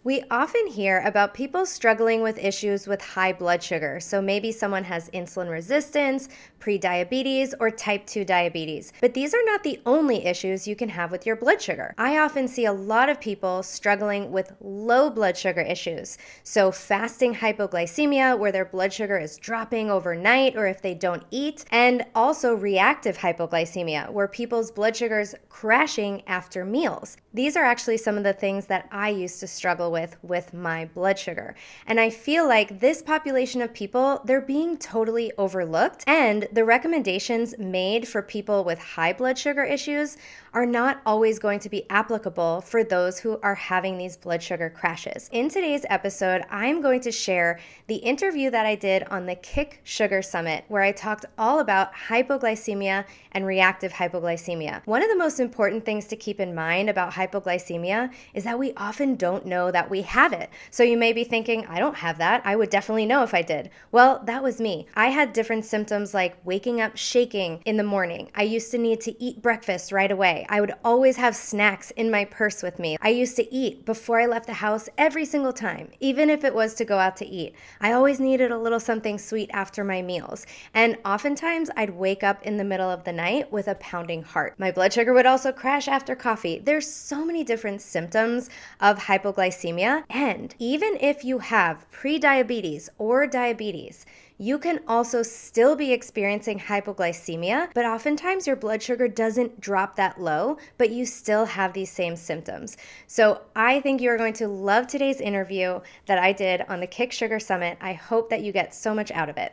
We often hear about people struggling with issues with high blood sugar. So maybe someone has insulin resistance, prediabetes, or type 2 diabetes. But these are not the only issues you can have with your blood sugar. I often see a lot of people struggling with low blood sugar issues. So fasting hypoglycemia, where their blood sugar is dropping overnight or if they don't eat, and also reactive hypoglycemia, where people's blood sugar's crashing after meals. These are actually some of the things that I used to struggle with my blood sugar. And I feel like this population of people, they're being totally overlooked, and the recommendations made for people with high blood sugar issues are not always going to be applicable for those who are having these blood sugar crashes. In today's episode, I'm going to share the interview that I did on the Kick Sugar Summit, where I talked all about hypoglycemia and reactive hypoglycemia. One of the most important things to keep in mind about hypoglycemia is that we often don't know that we have it. So you may be thinking, I don't have that. I would definitely know if I did. Well, that was me. I had different symptoms like waking up shaking in the morning. I used to need to eat breakfast right away. I would always have snacks in my purse with me. I used to eat before I left the house every single time, even if it was to go out to eat. I always needed a little something sweet after my meals. And oftentimes I'd wake up in the middle of the night with a pounding heart. My blood sugar would also crash after coffee. There's so many different symptoms of hypoglycemia. And even if you have prediabetes or diabetes, you can also still be experiencing hypoglycemia, but oftentimes your blood sugar doesn't drop that low, but you still have these same symptoms. So I think you're going to love today's interview that I did on the Kick Sugar Summit. I hope that you get so much out of it.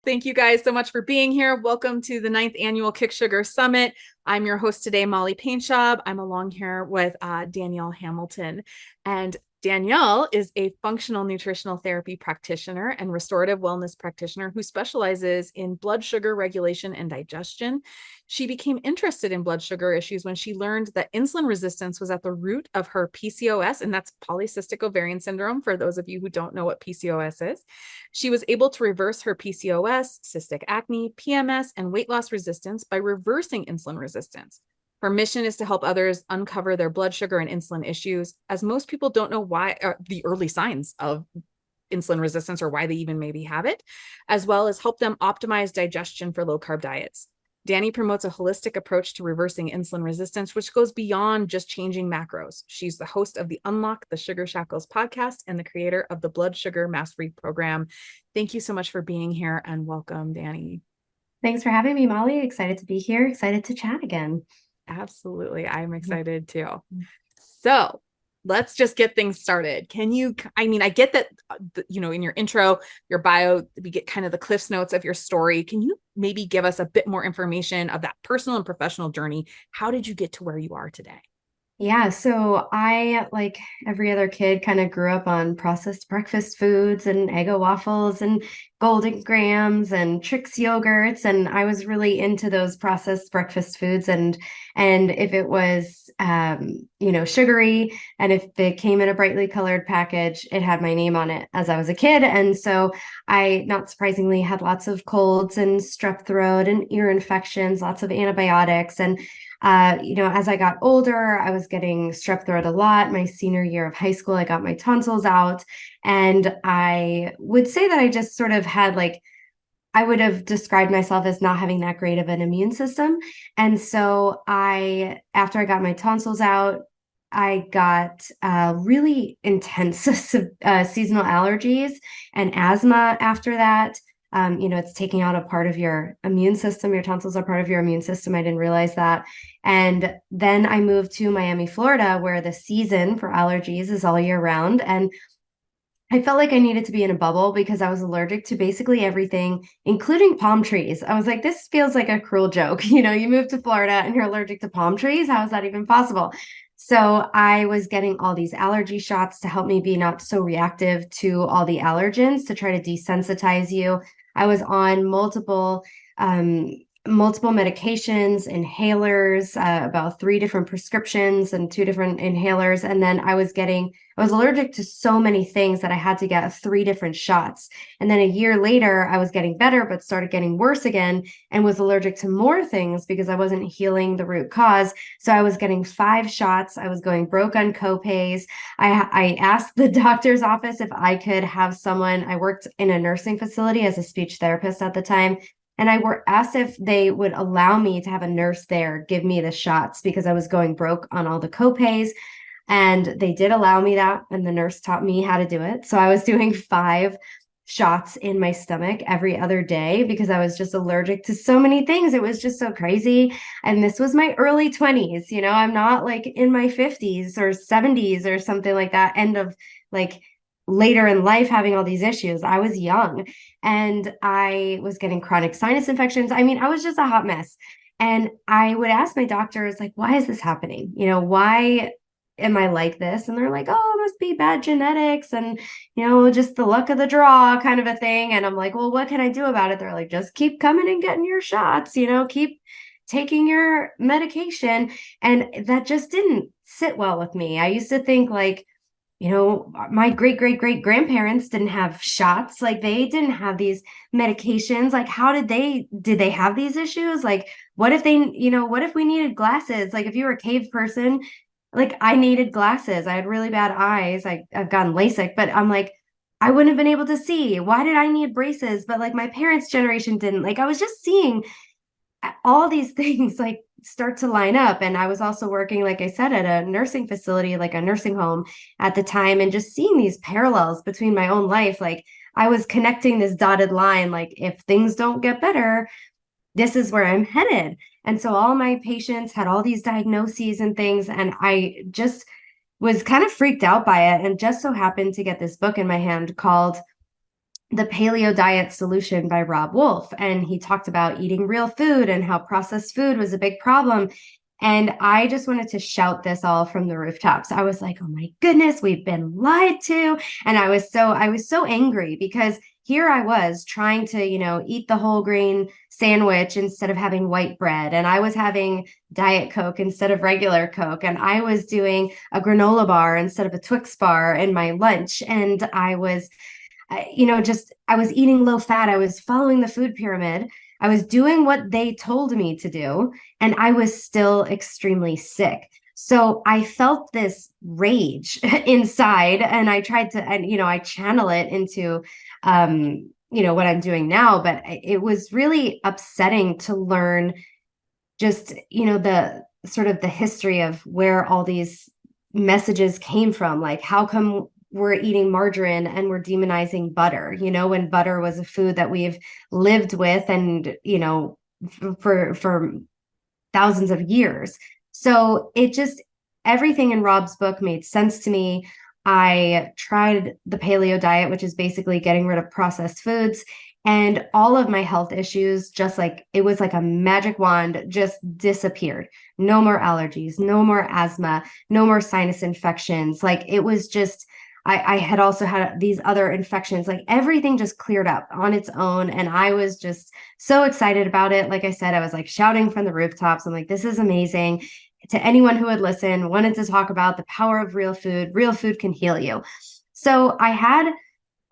Thank you guys so much for being here. Welcome to the 9th Annual Kick Sugar Summit. I'm your host today, Molly Paintshaw. I'm along here with Danielle Hamilton. And Danielle is a functional nutritional therapy practitioner and restorative wellness practitioner who specializes in blood sugar regulation and digestion. She became interested in blood sugar issues when she learned that insulin resistance was at the root of her PCOS, and that's polycystic ovarian syndrome, for those of you who don't know what PCOS is. She was able to reverse her PCOS, cystic acne, PMS, and weight loss resistance by reversing insulin resistance. Her mission is to help others uncover their blood sugar and insulin issues, as most people don't know why the early signs of insulin resistance or why they even maybe have it, as well as help them optimize digestion for low carb diets. Dani promotes a holistic approach to reversing insulin resistance, which goes beyond just changing macros. She's the host of the Unlock the Sugar Shackles podcast and the creator of the Blood Sugar Mastery program. Thank you so much for being here, and welcome, Dani. Thanks for having me, Molly. Excited to be here. Excited to chat again. Absolutely. I'm excited too. So let's just get things started. I get that, in your intro, your bio, we get kind of the Cliff's Notes of your story. Can you maybe give us a bit more information of that personal and professional journey? How did you get to where you are today? Yeah, so I, like every other kid, kind of grew up on processed breakfast foods and Eggo waffles and Golden Grams and Trix yogurts, and I was really into those processed breakfast foods. And if it was, sugary, and if it came in a brightly colored package, it had my name on it as I was a kid. And so I, not surprisingly, had lots of colds and strep throat and ear infections, lots of antibiotics, and as I got older, I was getting strep throat a lot. My senior year of high school, I got my tonsils out. And I would say that I just sort of had I would have described myself as not having that great of an immune system. And so after I got my tonsils out, I got really intense seasonal allergies and asthma after that. It's taking out a part of your immune system. Your tonsils are part of your immune system. I didn't realize that. And then I moved to Miami, Florida, where the season for allergies is all year round. And I felt like I needed to be in a bubble because I was allergic to basically everything, including palm trees. I was like, this feels like a cruel joke. You move to Florida and you're allergic to palm trees. How is that even possible? So I was getting all these allergy shots to help me be not so reactive to all the allergens, to try to desensitize you. I was on multiple multiple medications, inhalers, about 3 different prescriptions and 2 different inhalers. And then I was allergic to so many things that I had to get 3 different shots. And then a year later, I was getting better, but started getting worse again and was allergic to more things because I wasn't healing the root cause. So I was getting 5 shots. I was going broke on copays. I asked the doctor's office if I could have someone. I worked in a nursing facility as a speech therapist at the time. And I were asked if they would allow me to have a nurse there give me the shots because I was going broke on all the copays. And they did allow me that. And the nurse taught me how to do it. So I was doing 5 shots in my stomach every other day because I was just allergic to so many things. It was just so crazy. And this was my early 20s. I'm not like in my 50s or 70s or something like that, end of like later in life having all these issues. I was young and I was getting chronic sinus infections. I mean, I was just a hot mess. And I would ask my doctors, like, why is this happening? Why am I like this? And they're like, oh, it must be bad genetics and, just the luck of the draw kind of a thing. And I'm like, well, what can I do about it? They're like, just keep coming and getting your shots, keep taking your medication. And that just didn't sit well with me. I used to think like, my great grandparents didn't have shots. Like they didn't have these medications. Like how did they have these issues? Like what if what if we needed glasses? Like if you were a cave person, like I needed glasses. I had really bad eyes. I've gotten LASIK, but I'm like, I wouldn't have been able to see. Why did I need braces? But like my parents' generation didn't. Like I was just seeing all these things like start to line up. And I was also working, like I said, at a nursing facility, like a nursing home at the time, and just seeing these parallels between my own life. Like I was connecting this dotted line, like if things don't get better, this is where I'm headed. And so all my patients had all these diagnoses and things. And I just was kind of freaked out by it. And just so happened to get this book in my hand called The Paleo Diet Solution by Rob Wolf. And he talked about eating real food and how processed food was a big problem. And I just wanted to shout this all from the rooftops. I was like, oh my goodness, we've been lied to. And I was so angry because here I was trying to, eat the whole grain sandwich instead of having white bread. And I was having Diet Coke instead of regular Coke. And I was doing a granola bar instead of a Twix bar in my lunch. And I was I was eating low fat. I was following the food pyramid. I was doing what they told me to do, and I was still extremely sick. So I felt this rage inside, and I tried to, and I channel it into, what I'm doing now. But it was really upsetting to learn just, the sort of the history of where all these messages came from. Like, how come we're eating margarine and we're demonizing butter, when butter was a food that we've lived with and, for thousands of years. So everything in Rob's book made sense to me. I tried the paleo diet, which is basically getting rid of processed foods, and all of my health issues, just like it was like a magic wand, just disappeared. No more allergies, no more asthma, no more sinus infections. Like it was just, I had also had these other infections, like everything just cleared up on its own. And I was just so excited about it. Like I said, I was like shouting from the rooftops. I'm like, this is amazing. To anyone who would listen, wanted to talk about the power of real food. Real food can heal you. So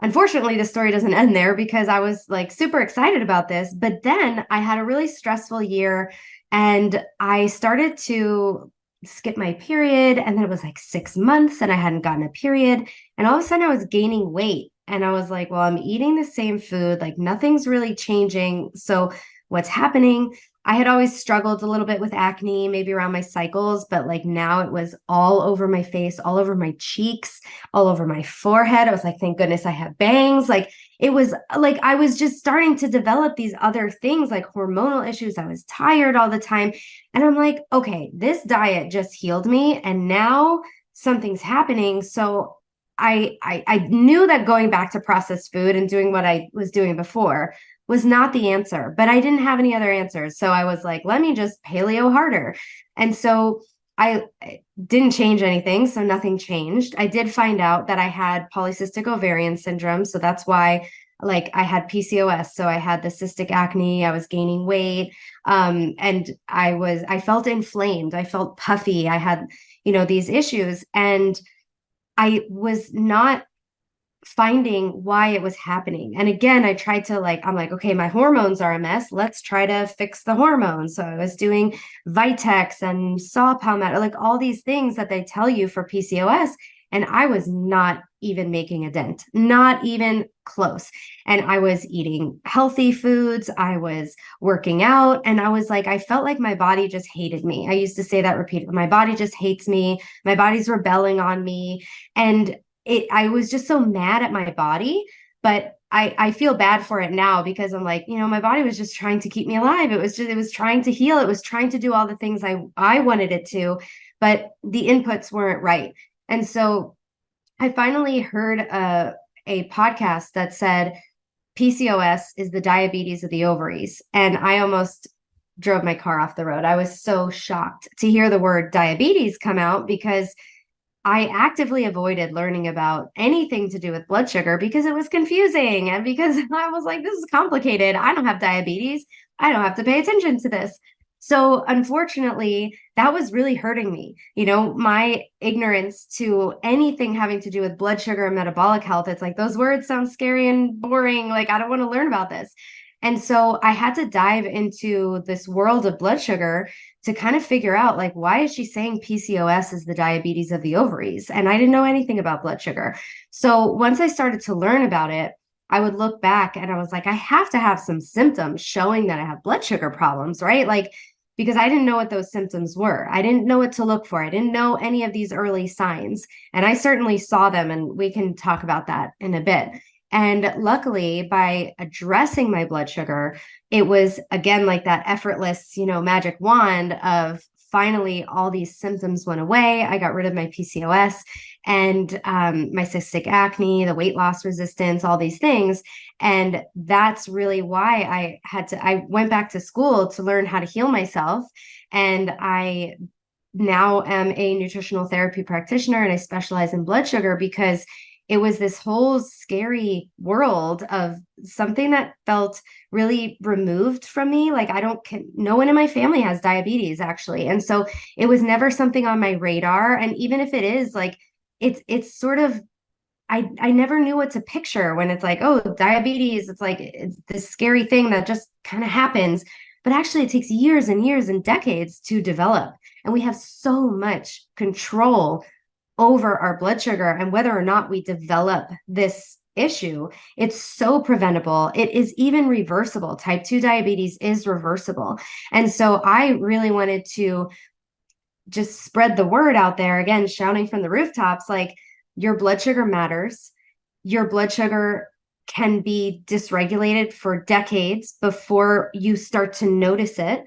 unfortunately, the story doesn't end there because I was like super excited about this. But then I had a really stressful year and I started to skip my period. And then it was like 6 months and I hadn't gotten a period. And all of a sudden I was gaining weight. And I was like, well, I'm eating the same food. Like nothing's really changing. So what's happening? I had always struggled a little bit with acne, maybe around my cycles, but like now it was all over my face, all over my cheeks, all over my forehead. I was like, thank goodness I have bangs. Like it was like I was just starting to develop these other things like hormonal issues. I was tired all the time. And I'm like, okay, this diet just healed me. And now something's happening. So I knew that going back to processed food and doing what I was doing before was not the answer, but I didn't have any other answers. So I was like, let me just paleo harder. And so I didn't change anything. So nothing changed. I did find out that I had polycystic ovarian syndrome. So that's why like I had PCOS, so I had the cystic acne, I was gaining weight, and I felt inflamed, I felt puffy, I had, these issues, and I was not finding why it was happening. And again, I tried to I'm like, okay, my hormones are a mess. Let's try to fix the hormones. So I was doing Vitex and saw palmetto, like all these things that they tell you for PCOS. And I was not even making a dent, not even close. And I was eating healthy foods. I was working out. And I was like, I felt like my body just hated me. I used to say that repeatedly. My body just hates me. My body's rebelling on me. And I was just so mad at my body, but I feel bad for it now because I'm like, my body was just trying to keep me alive. It was trying to heal. It was trying to do all the things I wanted it to, but the inputs weren't right. And so I finally heard a podcast that said PCOS is the diabetes of the ovaries. And I almost drove my car off the road. I was so shocked to hear the word diabetes come out because I actively avoided learning about anything to do with blood sugar because it was confusing and because I was like, this is complicated. I don't have diabetes. I don't have to pay attention to this. So, unfortunately, that was really hurting me. My ignorance to anything having to do with blood sugar and metabolic health. It's like those words sound scary and boring. Like, I don't want to learn about this. And so I had to dive into this world of blood sugar to kind of figure out why is she saying PCOS is the diabetes of the ovaries? And I didn't know anything about blood sugar. So once I started to learn about it, I would look back and I was like, I have to have some symptoms showing that I have blood sugar problems, right? Because I didn't know what those symptoms were. I didn't know what to look for. I didn't know any of these early signs. And I certainly saw them, and we can talk about that in a bit. And luckily, by addressing my blood sugar, it was again like that effortless, magic wand of finally all these symptoms went away. I got rid of my PCOS and my cystic acne, the weight loss resistance, all these things. And that's really why I went back to school to learn how to heal myself. And I now am a nutritional therapy practitioner and I specialize in blood sugar because it was this whole scary world of something that felt really removed from me. No one in my family has diabetes actually. And so it was never something on my radar. And even if it is it's sort of, I never knew what to picture when it's like, oh, diabetes, it's this scary thing that just kind of happens. But actually it takes years and years and decades to develop. And we have so much control over our blood sugar and whether or not we develop this issue. It's so preventable. It is even reversible. Type 2 diabetes is reversible. And so I really wanted to just spread the word out there, again, shouting from the rooftops, your blood sugar matters. Your blood sugar can be dysregulated for decades before you start to notice it.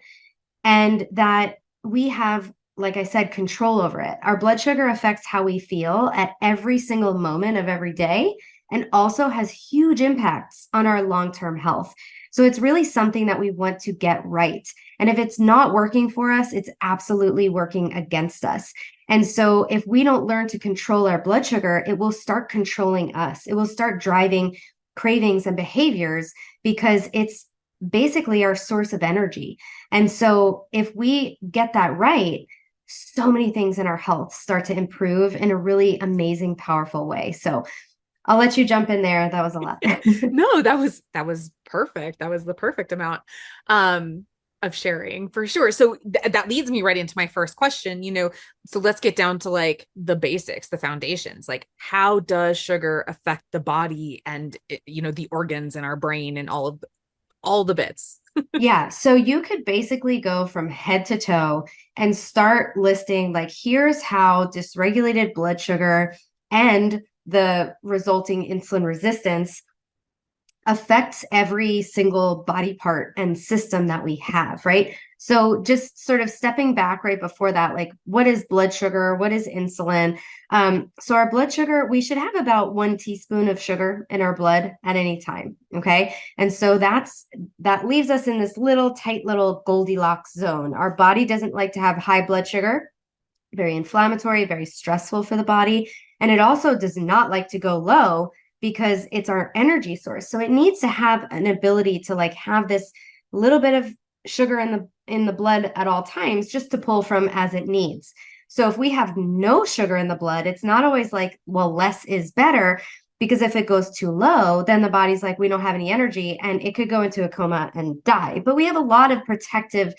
And that we have, like I said, control over it. Our blood sugar affects how we feel at every single moment of every day and also has huge impacts on our long-term health. So it's really something that we want to get right. And if it's not working for us, it's absolutely working against us. And so if we don't learn to control our blood sugar, it will start controlling us. It will start driving cravings and behaviors because it's basically our source of energy. And so if we get that right, so many things in our health start to improve in a really amazing, powerful way. So I'll let you jump in there. That was a lot. No, that was perfect. That was the perfect amount of sharing for sure. So that leads me right into my first question, so let's get down to the basics, the foundations. How does sugar affect the body and the organs in our brain and all the bits? Yeah. So you could basically go from head to toe and start listing here's how dysregulated blood sugar and the resulting insulin resistance affects every single body part and system that we have, right? So just sort of stepping back right before that, what is blood sugar? What is insulin? So our blood sugar, we should have about 1 teaspoon of sugar in our blood at any time, okay? And so that leaves us in this tight little Goldilocks zone. Our body doesn't like to have high blood sugar, very inflammatory, very stressful for the body. And it also does not like to go low because it's our energy source. So it needs to have an ability to like have this little bit of sugar in the blood at all times, just to pull from as it needs. So if we have no sugar in the blood, it's not always like, well, less is better, because if it goes too low, then the body's like, we don't have any energy, and it could go into a coma and die. But we have a lot of protective,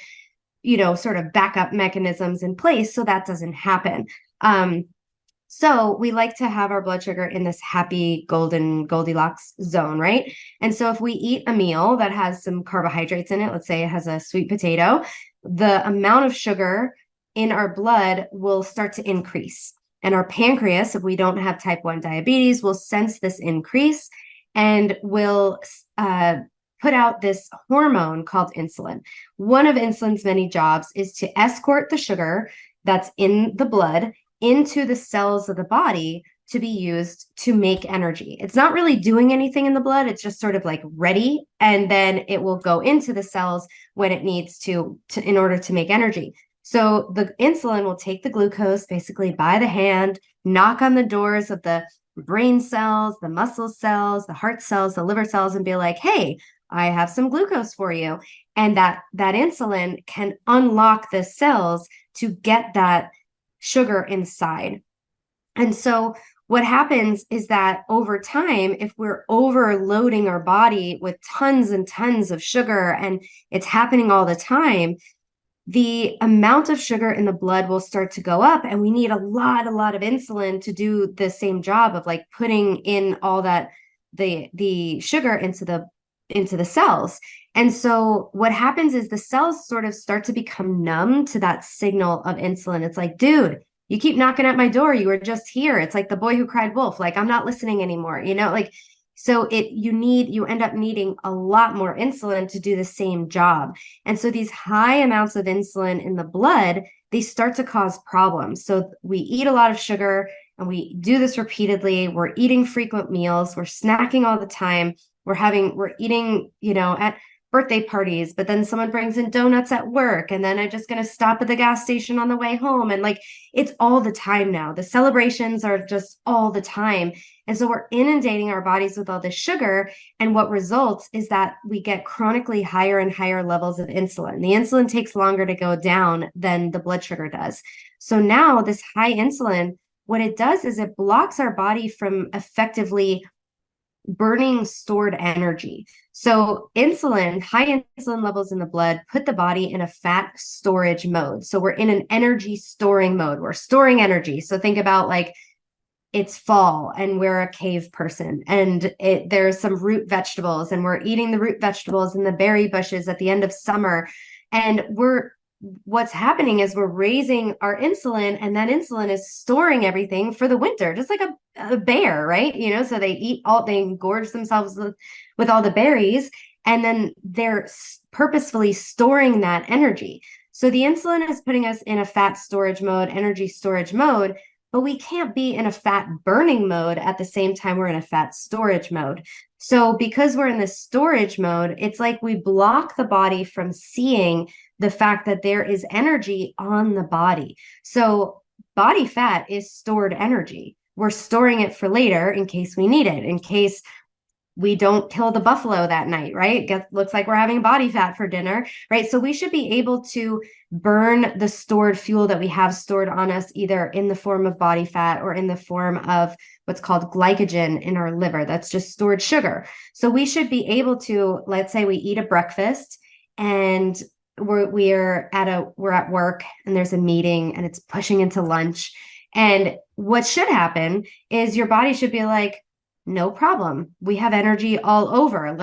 sort of backup mechanisms in place so that doesn't happen. So we like to have our blood sugar in this happy golden Goldilocks zone, right? And so if we eat a meal that has some carbohydrates in it, let's say it has a sweet potato, the amount of sugar in our blood will start to increase. And our pancreas, if we don't have type 1 diabetes, will sense this increase and will put out this hormone called insulin. One of insulin's many jobs is to escort the sugar that's in the blood into the cells of the body to be used to make energy. It's not really doing anything in the blood. It's just sort of like ready. And then it will go into the cells when it needs to in order to make energy. So the insulin will take the glucose basically by the hand, knock on the doors of the brain cells, the muscle cells, the heart cells, the liver cells, and be like, hey, I have some glucose for you. And that insulin can unlock the cells to get that sugar inside. And so what happens is that over time, if we're overloading our body with tons and tons of sugar, and it's happening all the time, the amount of sugar in the blood will start to go up, and we need a lot of insulin to do the same job of like putting in all that the sugar into the cells. And so what happens is the cells sort of start to become numb to that signal of insulin. It's like, dude, you keep knocking at my door. You were just here. It's like the boy who cried wolf. Like, I'm not listening anymore, like, so you end up needing a lot more insulin to do the same job. And so these high amounts of insulin in the blood, they start to cause problems. So we eat a lot of sugar, and we do this repeatedly. We're eating frequent meals. We're snacking all the time. We're eating, at birthday parties, but then someone brings in donuts at work, and then I'm just going to stop at the gas station on the way home. And like, it's all the time now. The celebrations are just all the time. And so we're inundating our bodies with all this sugar. And what results is that we get chronically higher and higher levels of insulin. The insulin takes longer to go down than the blood sugar does. So now this high insulin, what it does is it blocks our body from effectively burning stored energy. So high insulin levels in the blood put the body in a fat storage mode. So we're in an energy storing mode. We're storing energy. So think about like it's fall and we're a cave person, and there's some root vegetables, and we're eating the root vegetables and the berry bushes at the end of summer. And what's happening is we're raising our insulin, and that insulin is storing everything for the winter, just like a bear, right? So they engorge themselves with all the berries, and then they're purposefully storing that energy. So the insulin is putting us in a fat storage mode, energy storage mode, but we can't be in a fat burning mode at the same time we're in a fat storage mode. So because we're in this storage mode, it's like we block the body from seeing the fact that there is energy on the body. So body fat is stored energy. We're storing it for later in case we need it, in case we don't kill the buffalo that night, right? Looks like we're having body fat for dinner, right? So we should be able to burn the stored fuel that we have stored on us, either in the form of body fat or in the form of what's called glycogen in our liver. That's just stored sugar. So we should be able to, let's say we eat a breakfast, and we're at work, and there's a meeting, and it's pushing into lunch. And what should happen is your body should be like, no problem. We have energy all over.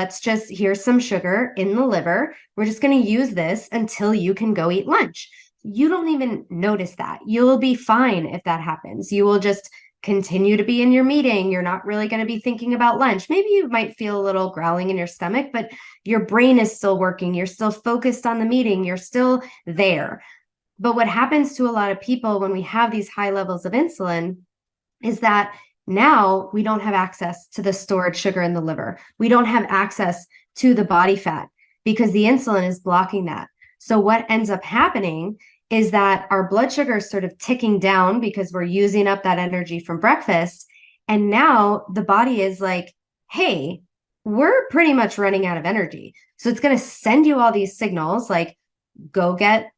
Here's some sugar in the liver. We're just going to use this until you can go eat lunch. You don't even notice that. You'll be fine if that happens. You will just continue to be in your meeting. You're not really going to be thinking about lunch. Maybe you might feel a little growling in your stomach, but your brain is still working. You're still focused on the meeting. You're still there. But what happens to a lot of people when we have these high levels of insulin is that now we don't have access to the stored sugar in the liver. We don't have access to the body fat because the insulin is blocking that. So what ends up happening is that our blood sugar is sort of ticking down because we're using up that energy from breakfast. And now the body is like, hey, we're pretty much running out of energy. So it's going to send you all these signals like, go get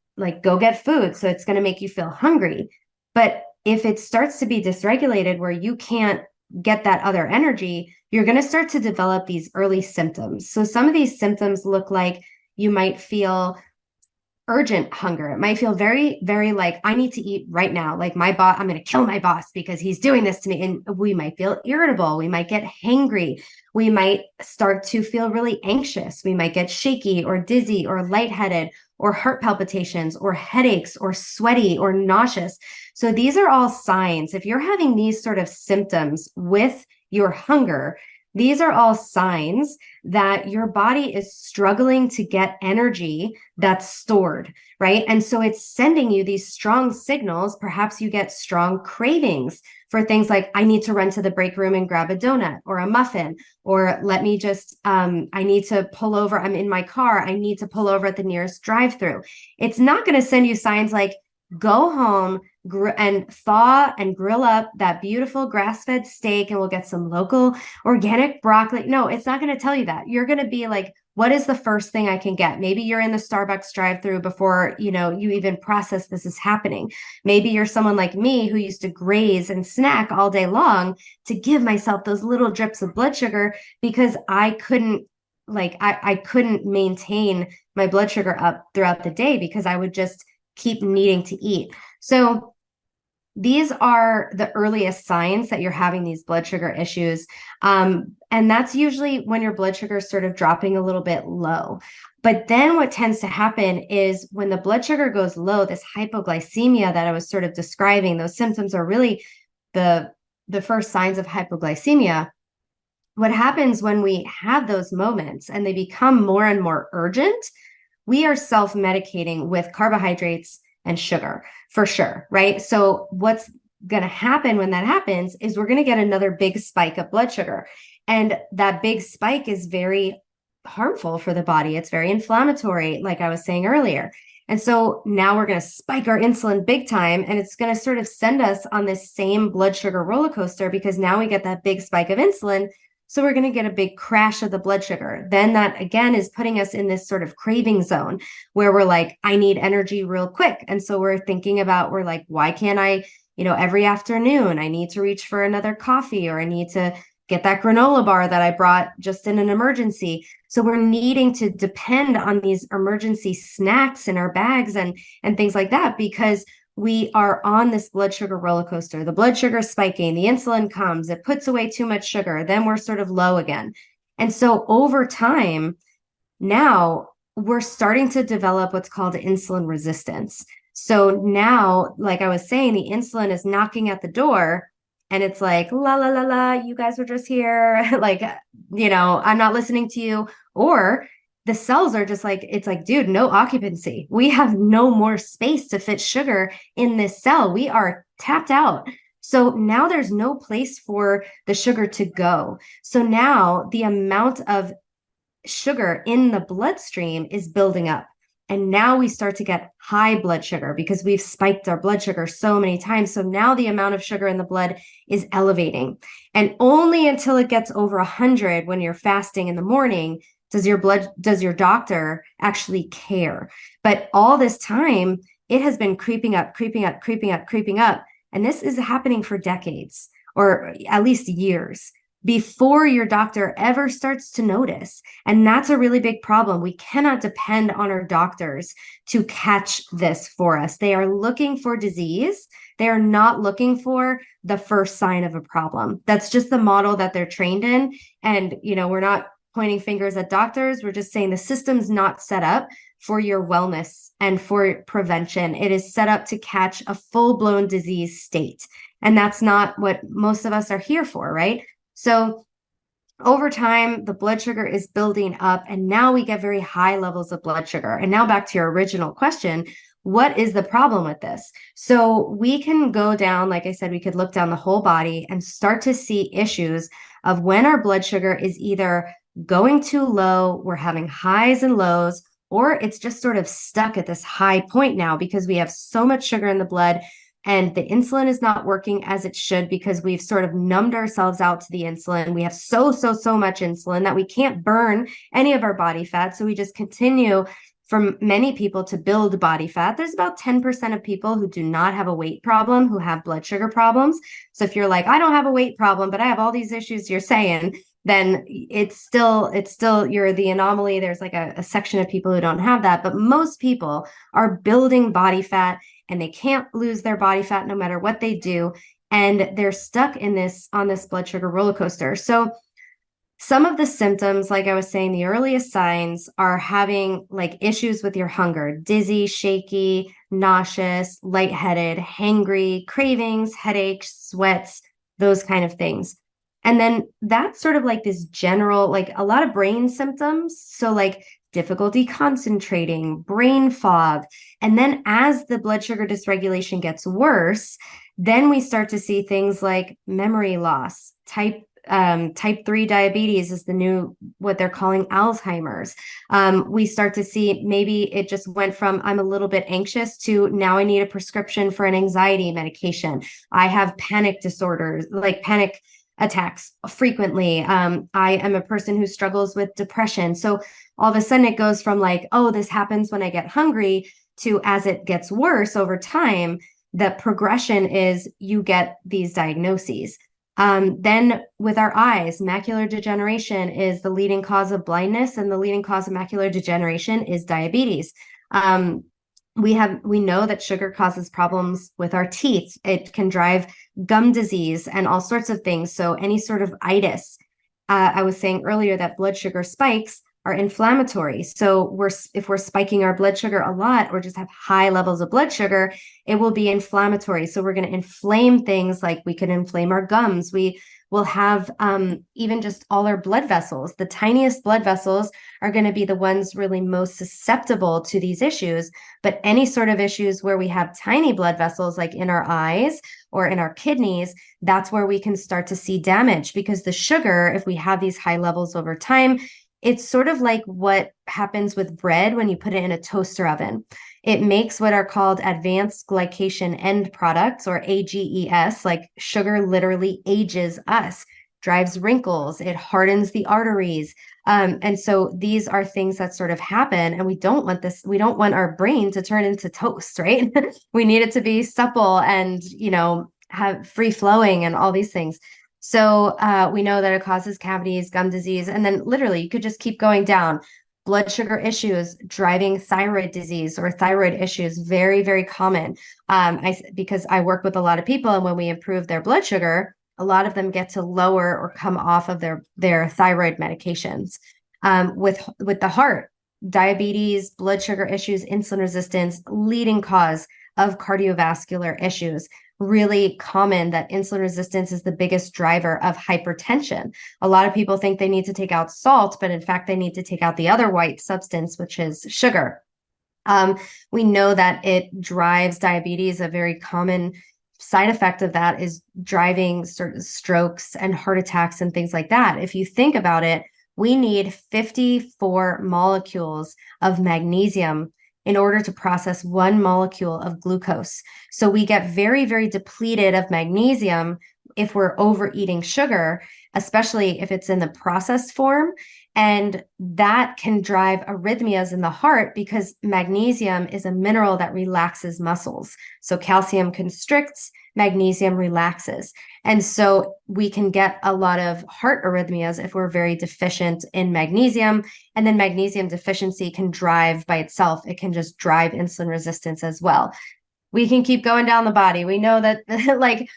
food. So it's going to make you feel hungry. But if it starts to be dysregulated where you can't get that other energy, you're going to start to develop these early symptoms. So some of these symptoms look like you might feel urgent hunger. It might feel very, very like, I need to eat right now. Like my boss, I'm going to kill my boss because he's doing this to me. And we might feel irritable. We might get hangry. We might start to feel really anxious. We might get shaky or dizzy or lightheaded or heart palpitations or headaches or sweaty or nauseous. So these are all signs. If you're having these sort of symptoms with your hunger, these are all signs that your body is struggling to get energy that's stored, right? And so it's sending you these strong signals. Perhaps you get strong cravings for things like, I need to run to the break room and grab a donut or a muffin, or let me just, I need to pull over. I'm in my car. I need to pull over at the nearest drive-through. It's not going to send you signs like, go home and thaw and grill up that beautiful grass-fed steak and we'll get some local organic broccoli. No, it's not going to tell you that. You're going to be like, what is the first thing I can get? Maybe you're in the Starbucks drive-through before, you even process this is happening. Maybe you're someone like me who used to graze and snack all day long to give myself those little drips of blood sugar because I couldn't I couldn't maintain my blood sugar up throughout the day because I would just keep needing to eat. So these are the earliest signs that you're having these blood sugar issues. And that's usually when your blood sugar is sort of dropping a little bit low. But then what tends to happen is when the blood sugar goes low, this hypoglycemia that I was sort of describing, those symptoms are really the first signs of hypoglycemia. What happens when we have those moments and they become more and more urgent, we are self-medicating with carbohydrates and sugar for sure, right? So what's going to happen when that happens is we're going to get another big spike of blood sugar. And that big spike is very harmful for the body. It's very inflammatory, like I was saying earlier. And so now we're going to spike our insulin big time, and it's going to sort of send us on this same blood sugar roller coaster because now we get that big spike of insulin. So we're going to get a big crash of the blood sugar. Then that again is putting us in this sort of craving zone where we're like, I need energy real quick. And so we're thinking about, we're like, why can't I, every afternoon I need to reach for another coffee or I need to get that granola bar that I brought just in an emergency. So we're needing to depend on these emergency snacks in our bags and things like that because we are on this blood sugar roller coaster. The blood sugar is spiking, the insulin comes, it puts away too much sugar, then we're sort of low again. And so over time, now we're starting to develop what's called insulin resistance. So now, like I was saying, the insulin is knocking at the door and it's like, la, la, la, la, you guys were just here. Like, I'm not listening to you. Or the cells are just like, it's like, dude, no occupancy. We have no more space to fit sugar in this cell. We are tapped out. So now there's no place for the sugar to go. So now the amount of sugar in the bloodstream is building up. And now we start to get high blood sugar because we've spiked our blood sugar so many times. So now the amount of sugar in the blood is elevating. And only until it gets over 100 when you're fasting in the morning does your doctor actually care. But all this time, it has been creeping up, creeping up, creeping up, creeping up. And this is happening for decades or at least years before your doctor ever starts to notice. And that's a really big problem. We cannot depend on our doctors to catch this for us. They are looking for disease. They are not looking for the first sign of a problem. That's just the model that they're trained in. And, we're not pointing fingers at doctors. We're just saying the system's not set up for your wellness and for prevention. It is set up to catch a full-blown disease state. And that's not what most of us are here for, right? So over time, the blood sugar is building up, and now we get very high levels of blood sugar. And now back to your original question, what is the problem with this? So we can go down, like I said, we could look down the whole body and start to see issues of when our blood sugar is either going too low, we're having highs and lows, or it's just sort of stuck at this high point now because we have so much sugar in the blood and the insulin is not working as it should because we've sort of numbed ourselves out to the insulin. We have so much insulin that we can't burn any of our body fat. So we just continue for many people to build body fat. There's about 10% of people who do not have a weight problem, who have blood sugar problems. So if you're like, I don't have a weight problem, but I have all these issues you're saying, then it's still you're the anomaly. There's like a section of people who don't have that, but most people are building body fat and they can't lose their body fat no matter what they do, and they're stuck on this blood sugar roller coaster. So some of the symptoms, like I was saying, the earliest signs are having like issues with your hunger: dizzy, shaky, nauseous, lightheaded, hangry, cravings, headaches, sweats, those kind of things. And then that's sort of like this general, like a lot of brain symptoms. So like difficulty concentrating, brain fog. And then as the blood sugar dysregulation gets worse, then we start to see things like memory loss, type 3 diabetes is the new, what they're calling Alzheimer's. We start to see maybe it just went from I'm a little bit anxious to now I need a prescription for an anxiety medication. I have panic disorders, like panic attacks frequently. I am a person who struggles with depression. So all of a sudden it goes from like, oh, this happens when I get hungry, to as it gets worse over time, the progression is you get these diagnoses. Then with our eyes, macular degeneration is the leading cause of blindness, and the leading cause of macular degeneration is diabetes. We know that sugar causes problems with our teeth. It can drive gum disease and all sorts of things. So any sort of itis. I was saying earlier that blood sugar spikes are inflammatory. So if we're spiking our blood sugar a lot or just have high levels of blood sugar, it will be inflammatory. So we're going to inflame things, like we can inflame our gums. We will have even just all our blood vessels. The tiniest blood vessels are going to be the ones really most susceptible to these issues. But any sort of issues where we have tiny blood vessels, like in our eyes or in our kidneys, that's where we can start to see damage, because the sugar, if we have these high levels over time, it's sort of like what happens with bread when you put it in a toaster oven. It makes what are called advanced glycation end products, or AGEs, like sugar literally ages us, drives wrinkles, it hardens the arteries. And so these are things that sort of happen, and we don't want this. We don't want our brain to turn into toast, right? We need it to be supple and, have free flowing and all these things. So we know that it causes cavities, gum disease, and then literally you could just keep going down. Blood sugar issues driving thyroid disease or thyroid issues, very, very common. Because I work with a lot of people, and when we improve their blood sugar, a lot of them get to lower or come off of their thyroid medications. With the heart, diabetes, blood sugar issues, insulin resistance, leading cause of cardiovascular issues. Really common that insulin resistance is the biggest driver of hypertension. A lot of people think they need to take out salt, but in fact, they need to take out the other white substance, which is sugar. We know that it drives diabetes. A very common side effect of that is driving certain strokes and heart attacks and things like that. If you think about it, we need 54 molecules of magnesium in order to process 1 molecule of glucose. So we get very, very depleted of magnesium if we're overeating sugar, especially if it's in the processed form. And that can drive arrhythmias in the heart, because magnesium is a mineral that relaxes muscles. So calcium constricts, magnesium relaxes. And so we can get a lot of heart arrhythmias if we're very deficient in magnesium. And then magnesium deficiency can drive by itself, it can just drive insulin resistance as well. We can keep going down the body. We know that like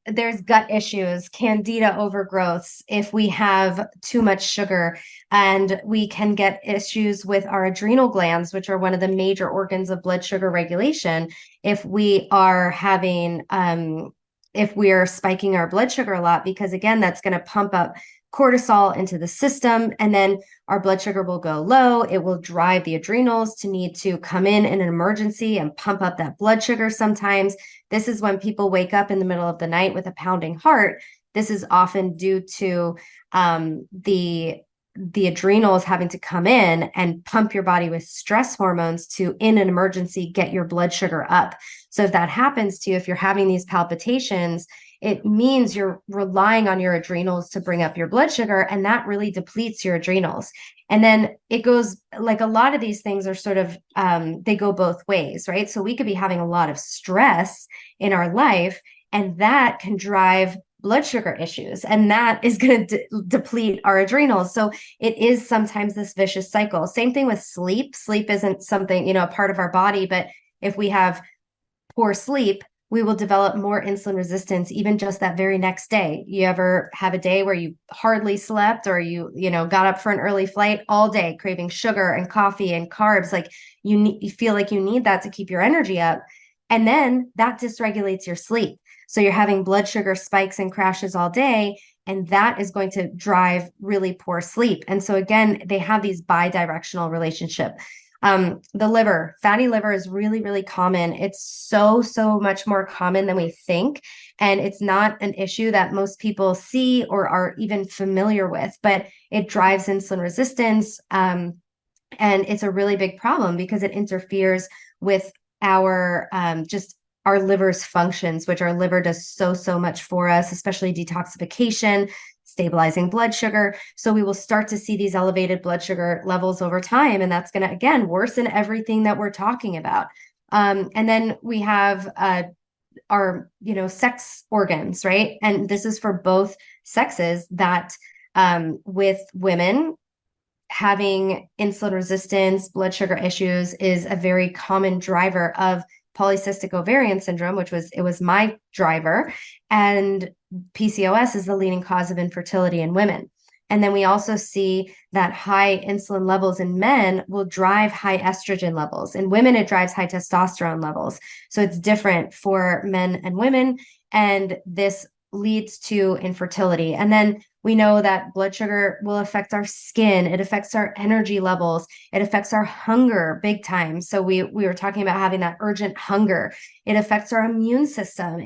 there's gut issues, candida overgrowths if we have too much sugar, and we can get issues with our adrenal glands, which are one of the major organs of blood sugar regulation. If we are having, if we are spiking our blood sugar a lot, because again, that's going to pump up cortisol into the system, and then our blood sugar will go low. It will drive the adrenals to need to come in an emergency and pump up that blood sugar sometimes. This is when people wake up in the middle of the night with a pounding heart. This is often due to the adrenals having to come in and pump your body with stress hormones to, in an emergency, get your blood sugar up. So if that happens to you, if you're having these palpitations, it means you're relying on your adrenals to bring up your blood sugar, and that really depletes your adrenals. And then it goes like a lot of these things are sort of, they go both ways, right? So we could be having a lot of stress in our life, and that can drive blood sugar issues, and that is going to deplete our adrenals. So it is sometimes this vicious cycle. Same thing with sleep. Sleep isn't something, a part of our body, but if we have poor sleep, we will develop more insulin resistance even just that very next day. You ever have a day where you hardly slept, or you got up for an early flight all day craving sugar and coffee and carbs, like you feel like you need that to keep your energy up, and then that dysregulates your sleep. So you're having blood sugar spikes and crashes all day, and that is going to drive really poor sleep. And so again, they have these bi-directional relationship. The liver, fatty liver is really, really common. It's so much more common than we think. And it's not an issue that most people see or are even familiar with, but it drives insulin resistance. And it's a really big problem because it interferes with our just our liver's functions, which our liver does so much for us, especially detoxification, stabilizing blood sugar. So we will start to see these elevated blood sugar levels over time. And that's going to, again, worsen everything that we're talking about. And then we have our, sex organs, right? And this is for both sexes, that with women, having insulin resistance, blood sugar issues is a very common driver of polycystic ovarian syndrome, it was my driver. And PCOS is the leading cause of infertility in women. And then we also see that high insulin levels in men will drive high estrogen levels. In women, it drives high testosterone levels. So it's different for men and women. And this leads to infertility. And then we know that blood sugar will affect our skin. It affects our energy levels. It affects our hunger big time. So we were talking about having that urgent hunger. It affects our immune system.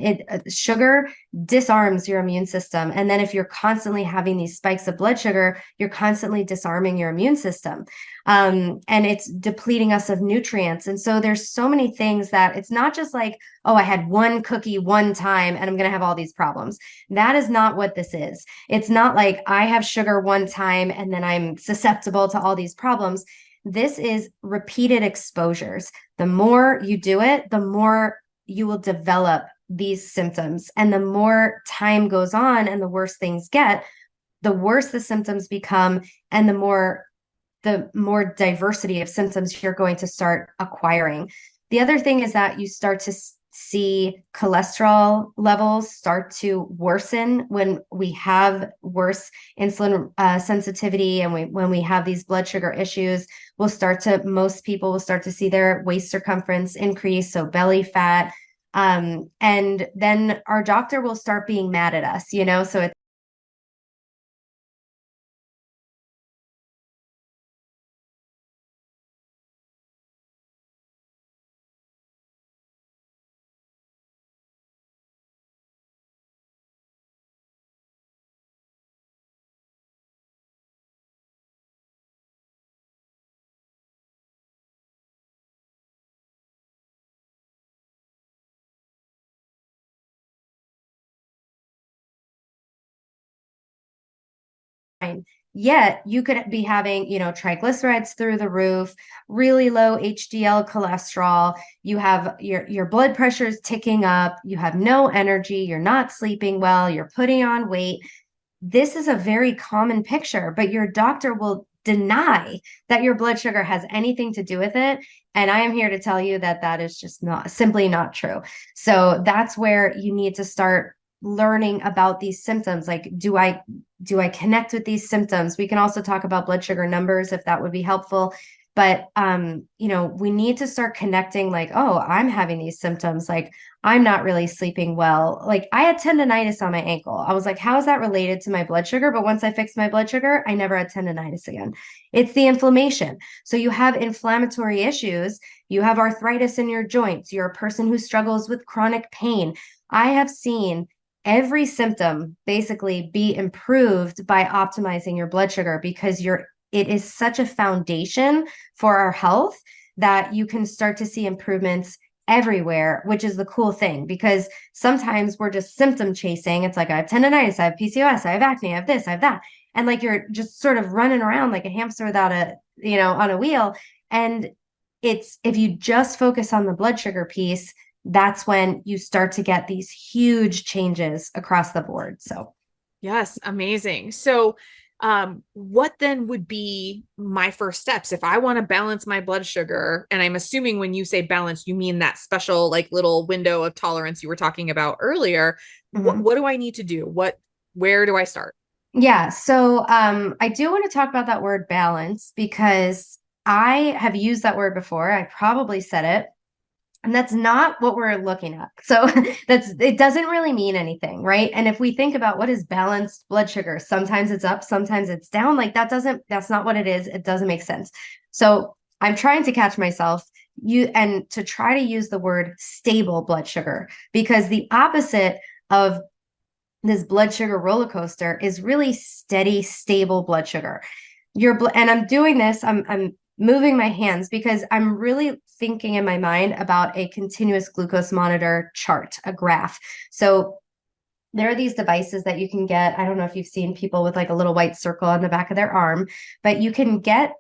Sugar disarms your immune system. And then if you're constantly having these spikes of blood sugar, you're constantly disarming your immune system. And it's depleting us of nutrients. And so there's so many things that it's not just like, oh, I had one cookie one time and I'm going to have all these problems. That is not what this is. It's not like I have sugar one time and then I'm susceptible to all these problems. This is repeated exposures. The more you do it, the more you will develop these symptoms. And the more time goes on and the worse things get, the worse the symptoms become, and the more diversity of symptoms you're going to start acquiring. The other thing is that you start to see cholesterol levels start to worsen when we have worse insulin sensitivity, and when we have these blood sugar issues. Most people will start to see their waist circumference increase, so belly fat. And then our doctor will start being mad at us, so it's fine. Yet you could be having, triglycerides through the roof, really low HDL cholesterol. You have your blood pressure is ticking up. You have no energy. You're not sleeping well. You're putting on weight. This is a very common picture, but your doctor will deny that your blood sugar has anything to do with it. And I am here to tell you that that is just simply not true. So that's where you need to start learning about these symptoms. Like, do I connect with these symptoms? We can also talk about blood sugar numbers if that would be helpful. But we need to start connecting, like, oh, I'm having these symptoms. Like, I'm not really sleeping well. Like, I had tendonitis on my ankle. I was like, how is that related to my blood sugar? But once I fixed my blood sugar, I never had tendonitis again. It's the inflammation. So you have inflammatory issues. You have arthritis in your joints. You're a person who struggles with chronic pain. I have seen every symptom basically be improved by optimizing your blood sugar, because it is such a foundation for our health that you can start to see improvements everywhere, which is the cool thing, because sometimes we're just symptom chasing. It's like, I have tendonitis, I have PCOS, I have acne, I have this, I have that. And like, you're just sort of running around like a hamster without on a wheel. And if you just focus on the blood sugar piece, that's when you start to get these huge changes across the board. So Yes, amazing. So, what then would be my first steps if I want to balance my blood sugar? And I'm assuming when you say balance, you mean that special like little window of tolerance you were talking about earlier. What do I need to do? Where do I start? Yeah, so I do want to talk about that word balance, because I have used that word before. I probably said it, and that's not what we're looking at. So it doesn't really mean anything, right? And if we think about what is balanced blood sugar, sometimes it's up, sometimes it's down. Like that's not what it is. It doesn't make sense. So I'm trying to catch myself and to try to use the word stable blood sugar, because the opposite of this blood sugar roller coaster is really steady, stable blood sugar. And I'm doing this, I'm moving my hands because I'm really thinking in my mind about a continuous glucose monitor chart, a graph. So there are these devices that you can get. I don't know if you've seen people with like a little white circle on the back of their arm, but you can get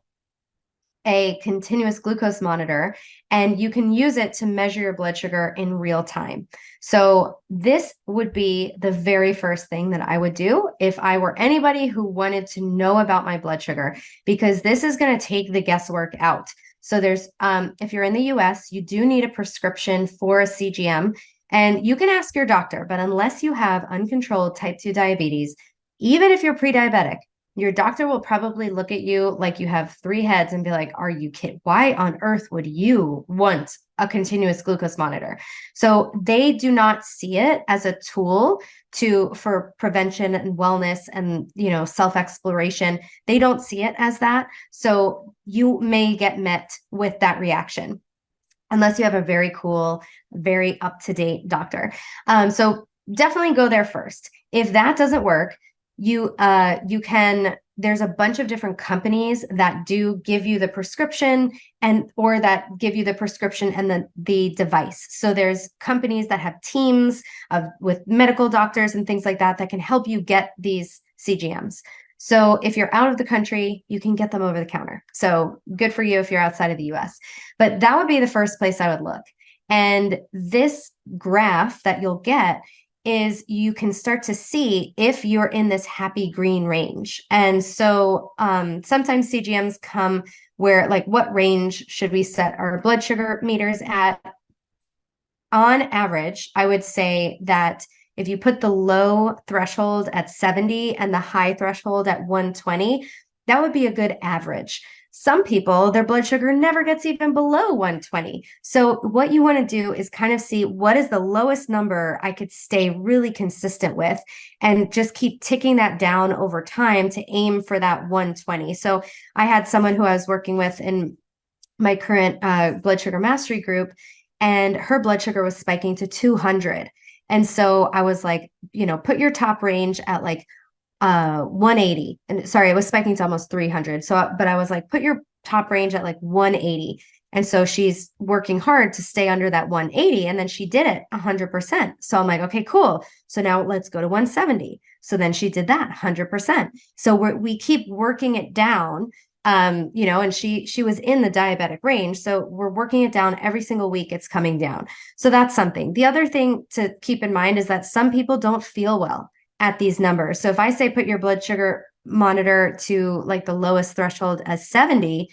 a continuous glucose monitor, and you can use it to measure your blood sugar in real time. So this would be the very first thing that I would do if I were anybody who wanted to know about my blood sugar, because this is going to take the guesswork out. So if you're in the US, you do need a prescription for a CGM, and you can ask your doctor, but unless you have uncontrolled type 2 diabetes, even if you're pre-diabetic, your doctor will probably look at you like you have three heads and be like, are you kidding? Why on earth would you want a continuous glucose monitor? So they do not see it as a tool for prevention and wellness and, self-exploration. They don't see it as that. So you may get met with that reaction unless you have a very cool, very up-to-date doctor. So definitely go there first. If that doesn't work, there's a bunch of different companies that do give you the prescription or that give you the prescription and the device. So there's companies that have teams with medical doctors and things like that can help you get these CGMs. So if you're out of the country, you can get them over the counter. So good for you if you're outside of the US. But that would be the first place I would look. And this graph that you'll get is you can start to see if you're in this happy green range. And so sometimes CGMs come where, like, what range should we set our blood sugar meters at? On average, I would say that if you put the low threshold at 70 and the high threshold at 120, that would be a good average. Some people, their blood sugar never gets even below 120. So what you want to do is kind of see what is the lowest number I could stay really consistent with, and just keep ticking that down over time to aim for that 120. So I had someone who I was working with in my current blood sugar mastery group, and her blood sugar was spiking to 200. And so I was like, put your top range at like 180. And sorry, it was spiking to almost 300. But I was like, put your top range at like 180. And so she's working hard to stay under that 180. And then she did it 100%. So I'm like, okay, cool. So now let's go to 170. So then she did that 100%. So we keep working it down. And she was in the diabetic range. So we're working it down every single week. It's coming down. So that's something. The other thing to keep in mind is that some people don't feel well at these numbers. So if I say put your blood sugar monitor to like the lowest threshold as 70,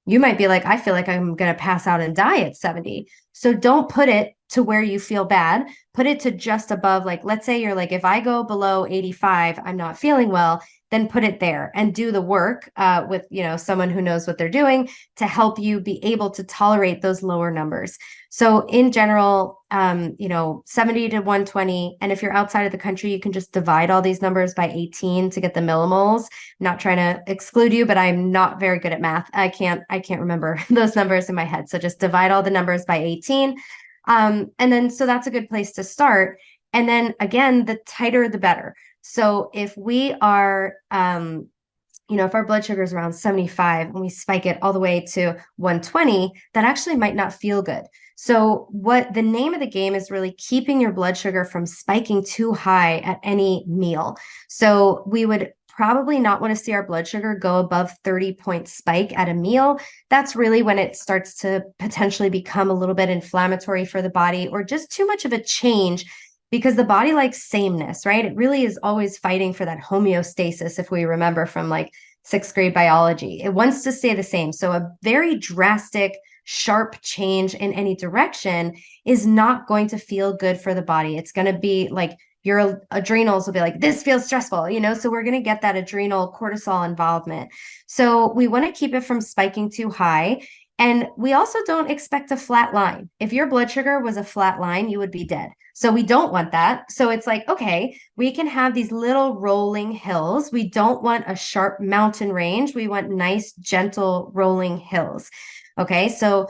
you might be like, I feel like I'm going to pass out and die at 70. So don't put it to where you feel bad. Put it to just above, like, let's say you're like, if I go below 85, I'm not feeling well, then put it there and do the work with, someone who knows what they're doing to help you be able to tolerate those lower numbers. So in general, 70 to 120. And if you're outside of the country, you can just divide all these numbers by 18 to get the millimoles. I'm not trying to exclude you, but I'm not very good at math. I can't remember those numbers in my head. So just divide all the numbers by 18. And then, so that's a good place to start. And then again, the tighter, the better. So if we are if our blood sugar is around 75 and we spike it all the way to 120, that actually might not feel good. So what the name of the game is really keeping your blood sugar from spiking too high at any meal. So we would probably not want to see our blood sugar go above 30-point spike at a meal. That's really when it starts to potentially become a little bit inflammatory for the body, or just too much of a change, because the body likes sameness, right? It really is always fighting for that homeostasis, if we remember from like sixth grade biology. It wants to stay the same. So a very drastic, sharp change in any direction is not going to feel good for the body. It's going to be like your adrenals will be like, this feels stressful, so we're going to get that adrenal cortisol involvement. So we want to keep it from spiking too high. And we also don't expect a flat line. If your blood sugar was a flat line, you would be dead. So we don't want that. So it's like, okay, we can have these little rolling hills. We don't want a sharp mountain range. We want nice, gentle rolling hills. Okay, so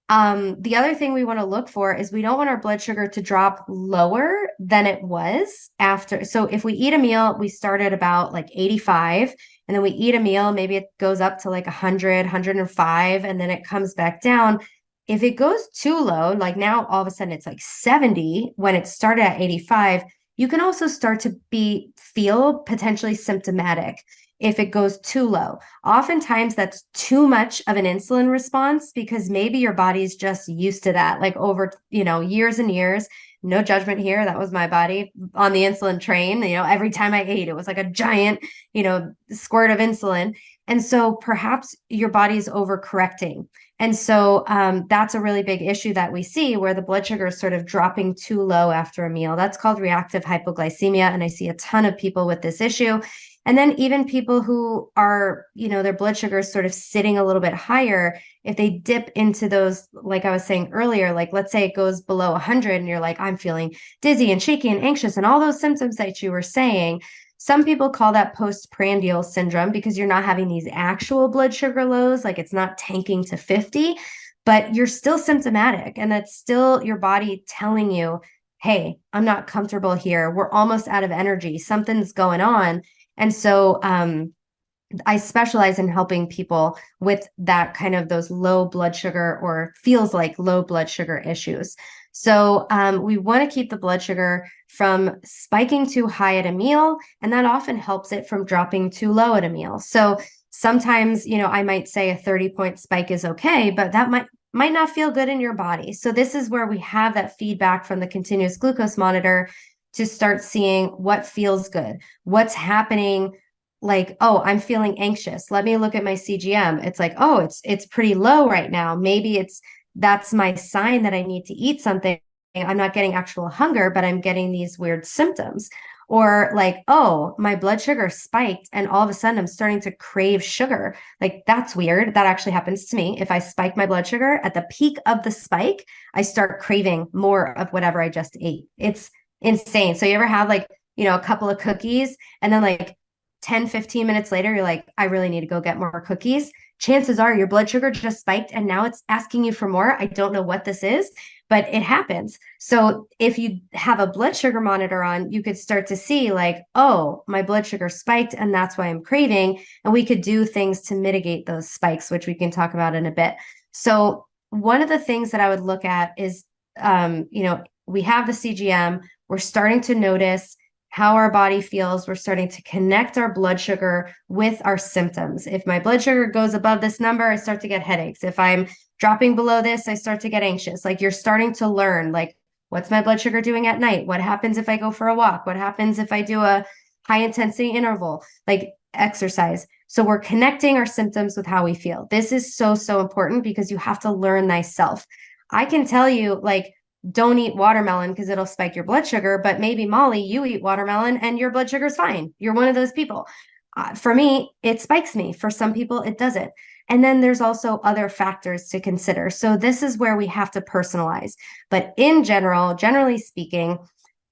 the other thing we want to look for is we don't want our blood sugar to drop lower than it was after. So if we eat a meal, we start at about like 85, and then we eat a meal, maybe it goes up to like 100, 105, and then it comes back down. If it goes too low, like now all of a sudden it's like 70 when it started at 85, you can also start to feel potentially symptomatic if it goes too low. Oftentimes that's too much of an insulin response, because maybe your body's just used to that, like over, years and years. No judgment here. That was my body on the insulin train. Every time I ate, it was like a giant, squirt of insulin. And so perhaps your body is overcorrecting. And so that's a really big issue that we see, where the blood sugar is sort of dropping too low after a meal. That's called reactive hypoglycemia. And I see a ton of people with this issue. And then even people who are, their blood sugar is sort of sitting a little bit higher, if they dip into those, like I was saying earlier, like let's say it goes below 100 and you're like, I'm feeling dizzy and shaky and anxious and all those symptoms that you were saying. Some people call that postprandial syndrome, because you're not having these actual blood sugar lows, like it's not tanking to 50, but you're still symptomatic. And that's still your body telling you, hey, I'm not comfortable here. We're almost out of energy. Something's going on. And so I specialize in helping people with that kind of those low blood sugar, or feels like low blood sugar issues. So we want to keep the blood sugar from spiking too high at a meal, and that often helps it from dropping too low at a meal. So sometimes, I might say a 30-point spike is okay, but that might not feel good in your body. So this is where we have that feedback from the continuous glucose monitor to start seeing what feels good, what's happening. Like, oh, I'm feeling anxious. Let me look at my CGM. It's like, oh, it's pretty low right now. Maybe that's my sign that I need to eat something. I'm not getting actual hunger, but I'm getting these weird symptoms. Or like, oh, my blood sugar spiked and all of a sudden I'm starting to crave sugar. Like, that's weird. That actually happens to me. If I spike my blood sugar at the peak of the spike, I start craving more of whatever I just ate. It's insane. So you ever have like, a couple of cookies, and then like 10, 15 minutes later, you're like, I really need to go get more cookies. Chances are your blood sugar just spiked and now it's asking you for more. I don't know what this is, but it happens. So if you have a blood sugar monitor on, you could start to see like, oh, my blood sugar spiked and that's why I'm craving. And we could do things to mitigate those spikes, which we can talk about in a bit. So one of the things that I would look at is, we have the CGM. We're starting to notice how our body feels. We're starting to connect our blood sugar with our symptoms. If my blood sugar goes above this number, I start to get headaches. If I'm dropping below this, I start to get anxious. Like, you're starting to learn, like, what's my blood sugar doing at night? What happens if I go for a walk? What happens if I do a high intensity interval, like exercise? So we're connecting our symptoms with how we feel. This is so, so important, because you have to learn thyself. I can tell you, like, don't eat watermelon because it'll spike your blood sugar. But maybe, Molly, you eat watermelon and your blood sugar is fine. You're one of those people. For me, it spikes me. For some people, it doesn't. And then there's also other factors to consider. So this is where we have to personalize. But in general, generally speaking,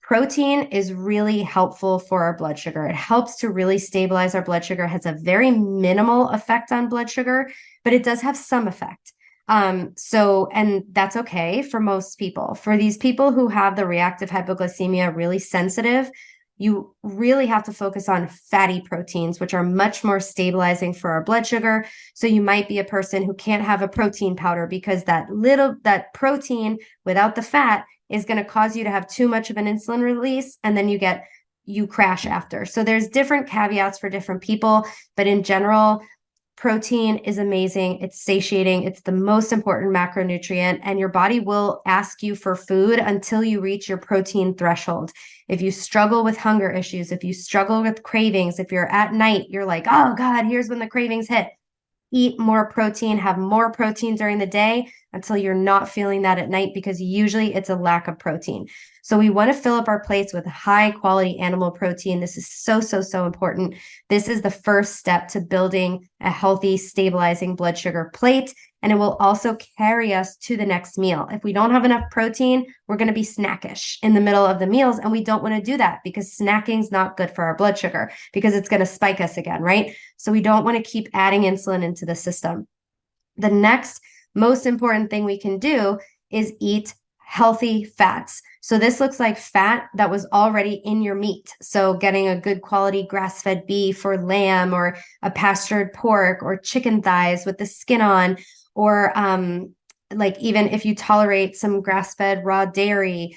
protein is really helpful for our blood sugar. It helps to really stabilize our blood sugar. It has a very minimal effect on blood sugar, but it does have some effect. And that's okay for most people. For these people who have the reactive hypoglycemia, really sensitive, you really have to focus on fatty proteins, which are much more stabilizing for our blood sugar. So you might be a person who can't have a protein powder because that protein without the fat is going to cause you to have too much of an insulin release, and then you crash after. So there's different caveats for different people, but in general, protein is amazing. It's satiating. It's the most important macronutrient, and your body will ask you for food until you reach your protein threshold. If you struggle with hunger issues, if you struggle with cravings, if you're at night, you're like, oh God, here's when the cravings hit. Eat more protein, have more protein during the day until you're not feeling that at night, because usually it's a lack of protein. So we want to fill up our plates with high quality animal protein. This is so, so, so important. This is the first step to building a healthy, stabilizing blood sugar plate. And it will also carry us to the next meal. If we don't have enough protein, we're going to be snackish in the middle of the meals. And we don't want to do that, because snacking is not good for our blood sugar, because it's going to spike us again, right? So we don't want to keep adding insulin into the system. The next most important thing we can do is eat healthy fats. So this looks like fat that was already in your meat. So getting a good quality grass-fed beef or lamb, or a pastured pork, or chicken thighs with the skin on, or like even if you tolerate some grass-fed raw dairy,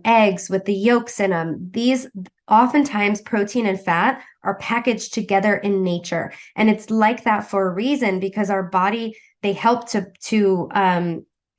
eggs with the yolks in them. These oftentimes protein and fat are packaged together in nature. And it's like that for a reason, because our body, they help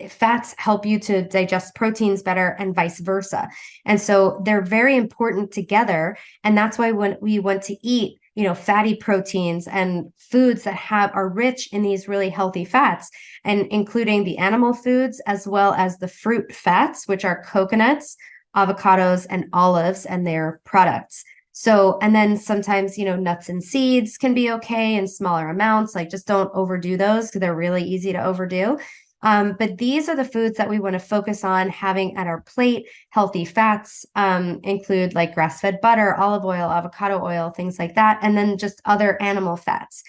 fats help you to digest proteins better, and vice versa. And so they're very important together. And that's why when we want to eat, fatty proteins and foods that are rich in these really healthy fats, and including the animal foods as well as the fruit fats, which are coconuts, avocados, and olives and their products. So, and then sometimes, nuts and seeds can be okay in smaller amounts. Like, just don't overdo those, because they're really easy to overdo. But these are the foods that we want to focus on having at our plate. Healthy fats include like grass-fed butter, olive oil, avocado oil, things like that, and then just other animal fats.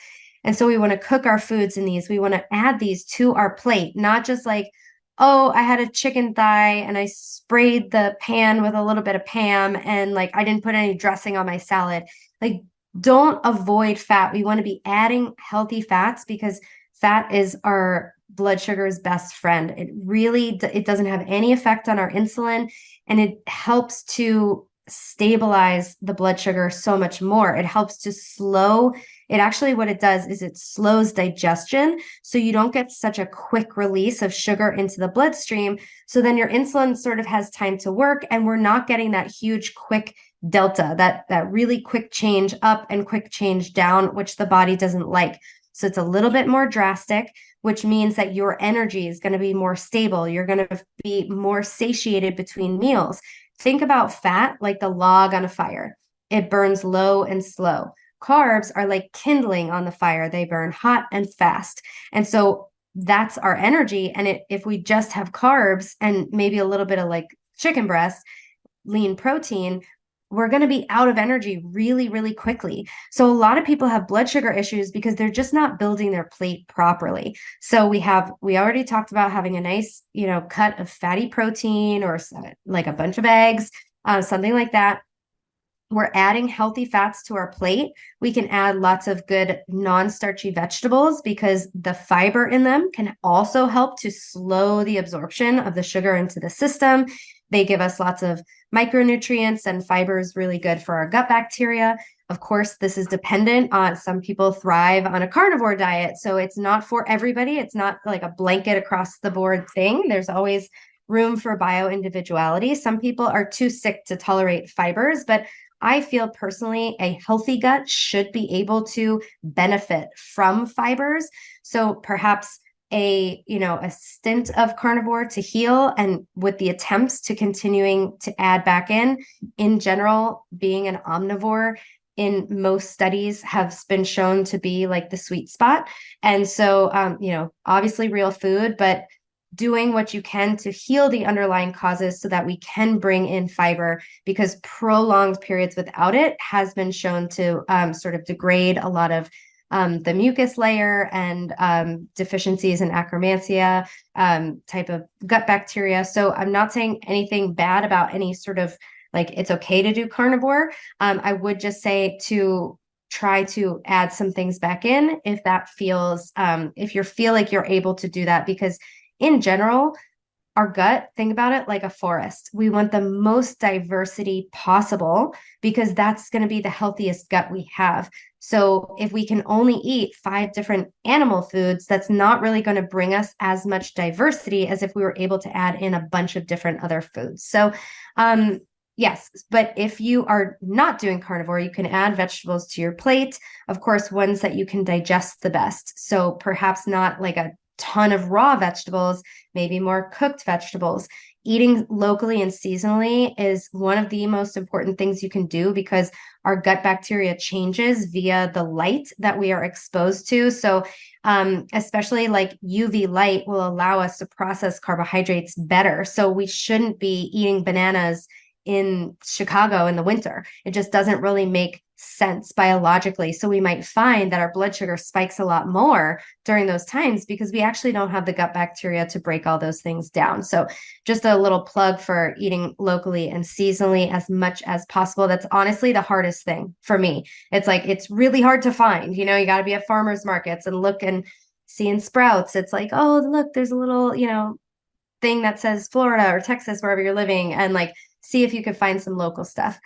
And so we want to cook our foods in these. We want to add these to our plate, not just like, oh, I had a chicken thigh and I sprayed the pan with a little bit of Pam, and like I didn't put any dressing on my salad. Like, don't avoid fat. We want to be adding healthy fats, because fat is our blood sugar's best friend. It doesn't have any effect on our insulin, and it helps to stabilize the blood sugar so much more. It helps to slow it. Actually, what it does is it slows digestion, so you don't get such a quick release of sugar into the bloodstream. So then your insulin sort of has time to work, and we're not getting that huge quick delta, that really quick change up and quick change down, which the body doesn't like. So it's a little bit more drastic, which means that your energy is going to be more stable. You're going to be more satiated between meals. Think about fat like the log on a fire. It burns low and slow. Carbs are like kindling on the fire. They burn hot and fast. And so that's our energy. And if we just have carbs and maybe a little bit of like chicken breast, lean protein, we're going to be out of energy really, really quickly. So a lot of people have blood sugar issues because they're just not building their plate properly. So we already talked about having a nice, cut of fatty protein, or like a bunch of eggs, something like that. We're adding healthy fats to our plate. We can add lots of good non-starchy vegetables, because the fiber in them can also help to slow the absorption of the sugar into the system. They give us lots of micronutrients, and fiber is really good for our gut bacteria. Of course, this is dependent on, some people thrive on a carnivore diet, so it's not for everybody. It's not like a blanket across the board thing. There's always room for bio-individuality. Some people are too sick to tolerate fibers, but I feel personally a healthy gut should be able to benefit from fibers. So perhaps a stint of carnivore to heal, and with the attempts to continuing to add back in general, being an omnivore in most studies has been shown to be like the sweet spot. And so, obviously real food, but doing what you can to heal the underlying causes so that we can bring in fiber, because prolonged periods without it has been shown to sort of degrade a lot of the mucus layer, and deficiencies in Akkermansia type of gut bacteria. So I'm not saying anything bad about any sort of Like it's okay to do carnivore. I would just say to try to add some things back in if that feels, if you feel like you're able to do that, because in general, our gut, think about it like a forest. We want the most diversity possible because that's going to be the healthiest gut we have. So if we can only eat 5 different animal foods, that's not really going to bring us as much diversity as if we were able to add in a bunch of different other foods. So, yes, but if you are not doing carnivore, you can add vegetables to your plate. Of course, ones that you can digest the best. So perhaps not like a ton of raw vegetables, maybe more cooked vegetables. Eating locally and seasonally is one of the most important things you can do because our gut bacteria changes via the light that we are exposed to. So, especially like UV light will allow us to process carbohydrates better. So, we shouldn't be eating bananas in Chicago in the winter. It just doesn't really make sense biologically. So we might find that our blood sugar spikes a lot more during those times because we actually don't have the gut bacteria to break all those things down. So just a little plug for eating locally and seasonally as much as possible. That's honestly the hardest thing for me. It's like, it's really hard to find, you got to be at farmers markets and look and see in Sprouts. It's like, oh, look, there's a little, thing that says Florida or Texas, wherever you're living, and like see if you could find some local stuff.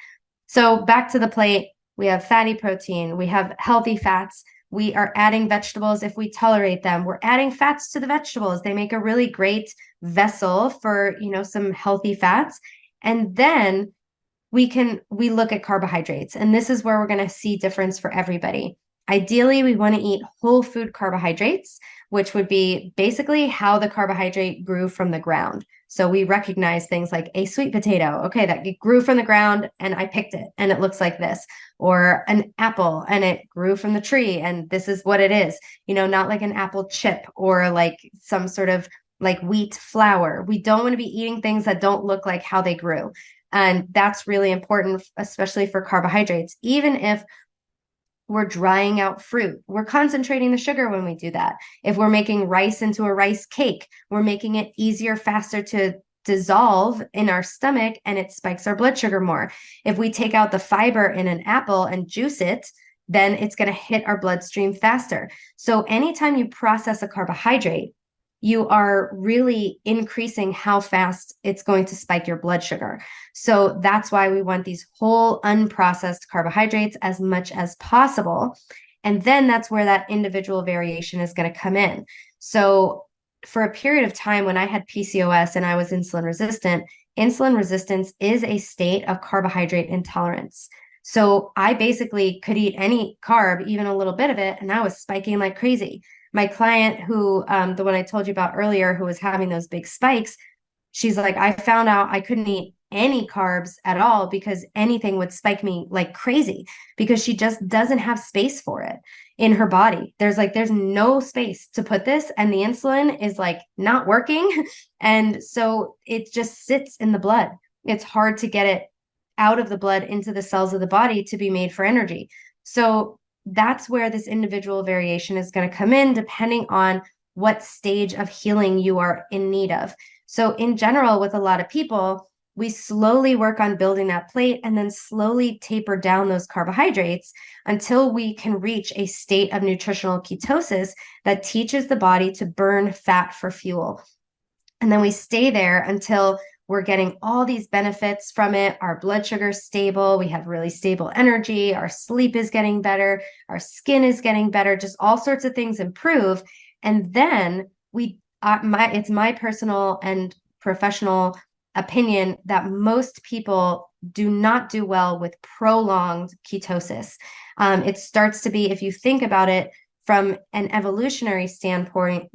So back to the plate, we have fatty protein, we have healthy fats, we are adding vegetables if we tolerate them. We're adding fats to the vegetables. They make a really great vessel for, some healthy fats. And then we look at carbohydrates, and this is where we're going to see difference for everybody. Ideally, we want to eat whole food carbohydrates, which would be basically how the carbohydrate grew from the ground. So we recognize things like a sweet potato. Okay, that grew from the ground and I picked it and it looks like this. Or an apple and it grew from the tree and this is what it is. Not like an apple chip or like some sort of like wheat flour. We don't want to be eating things that don't look like how they grew. And that's really important, especially for carbohydrates. Even if we're drying out fruit, we're concentrating the sugar when we do that. If we're making rice into a rice cake, we're making it easier, faster to dissolve in our stomach, and it spikes our blood sugar more. If we take out the fiber in an apple and juice it, then it's going to hit our bloodstream faster. So anytime you process a carbohydrate, you are really increasing how fast it's going to spike your blood sugar. So that's why we want these whole unprocessed carbohydrates as much as possible. And then that's where that individual variation is going to come in. So for a period of time when I had PCOS and I was insulin resistance is a state of carbohydrate intolerance. So I basically could eat any carb, even a little bit of it, and I was spiking like crazy. My client who, the one I told you about earlier, who was having those big spikes, she's like, I found out I couldn't eat any carbs at all because anything would spike me like crazy because she just doesn't have space for it in her body. There's no space to put this, and the insulin is like not working. And so it just sits in the blood. It's hard to get it out of the blood into the cells of the body to be made for energy. So that's where this individual variation is going to come in, depending on what stage of healing you are in need of. So in general, with a lot of people, we slowly work on building that plate and then slowly taper down those carbohydrates until we can reach a state of nutritional ketosis that teaches the body to burn fat for fuel. And then we stay there until we're getting all these benefits from it. Our blood sugar is stable. We have really stable energy. Our sleep is getting better. Our skin is getting better. Just all sorts of things improve. And then it's my personal and professional opinion that most people do not do well with prolonged ketosis. It starts to be, if you think about it from an evolutionary standpoint,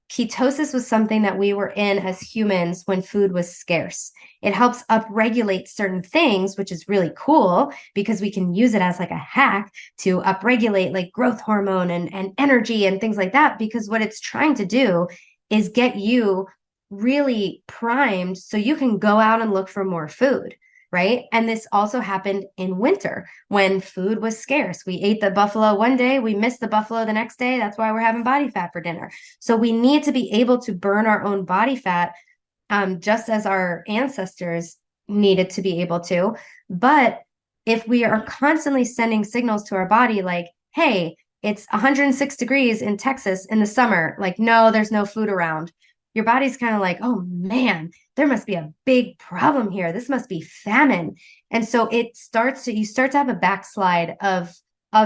ketosis was something that we were in as humans when food was scarce. It helps upregulate certain things, which is really cool because we can use it as like a hack to upregulate like growth hormone and energy and things like that, because what it's trying to do is get you really primed so you can go out and look for more food. Right. And this also happened in winter when food was scarce. We ate the buffalo one day, we missed the buffalo the next day. That's why we're having body fat for dinner. So we need to be able to burn our own body fat, just as our ancestors needed to be able to. But if we are constantly sending signals to our body like, hey, it's 106 degrees in Texas in the summer, like, no, there's no food around. Your body's kind of like, oh man, there must be a big problem here. This must be famine. And so you start to have a backslide of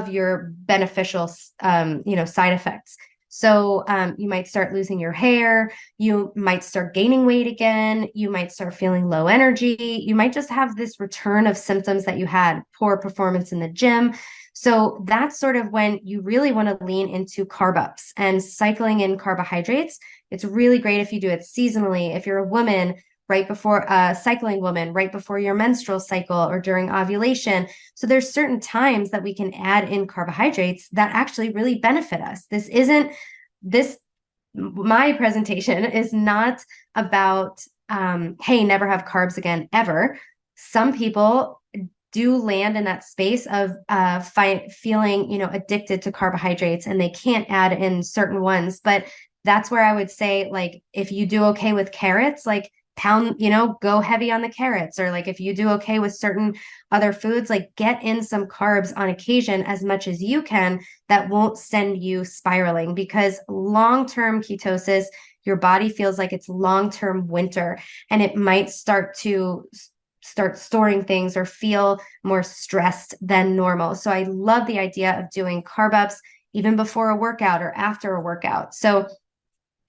your beneficial side effects. So you might start losing your hair. You might start gaining weight again. You might start feeling low energy. You might just have this return of symptoms that you had, poor performance in the gym. So that's sort of when you really want to lean into carb ups and cycling in carbohydrates. It's really great if you do it seasonally. If you're a woman, right before a cycling woman, right before your menstrual cycle or during ovulation. So there's certain times that we can add in carbohydrates that actually really benefit us. My presentation is not about, hey, never have carbs again, ever. Some people do land in that space of feeling, addicted to carbohydrates and they can't add in certain ones. But that's where I would say, like, if you do okay with carrots, like go heavy on the carrots, or like if you do okay with certain other foods, like get in some carbs on occasion as much as you can. That won't send you spiraling, because long-term ketosis, your body feels like it's long-term winter, and it might start storing things or feel more stressed than normal. So I love the idea of doing carb ups even before a workout or after a workout. So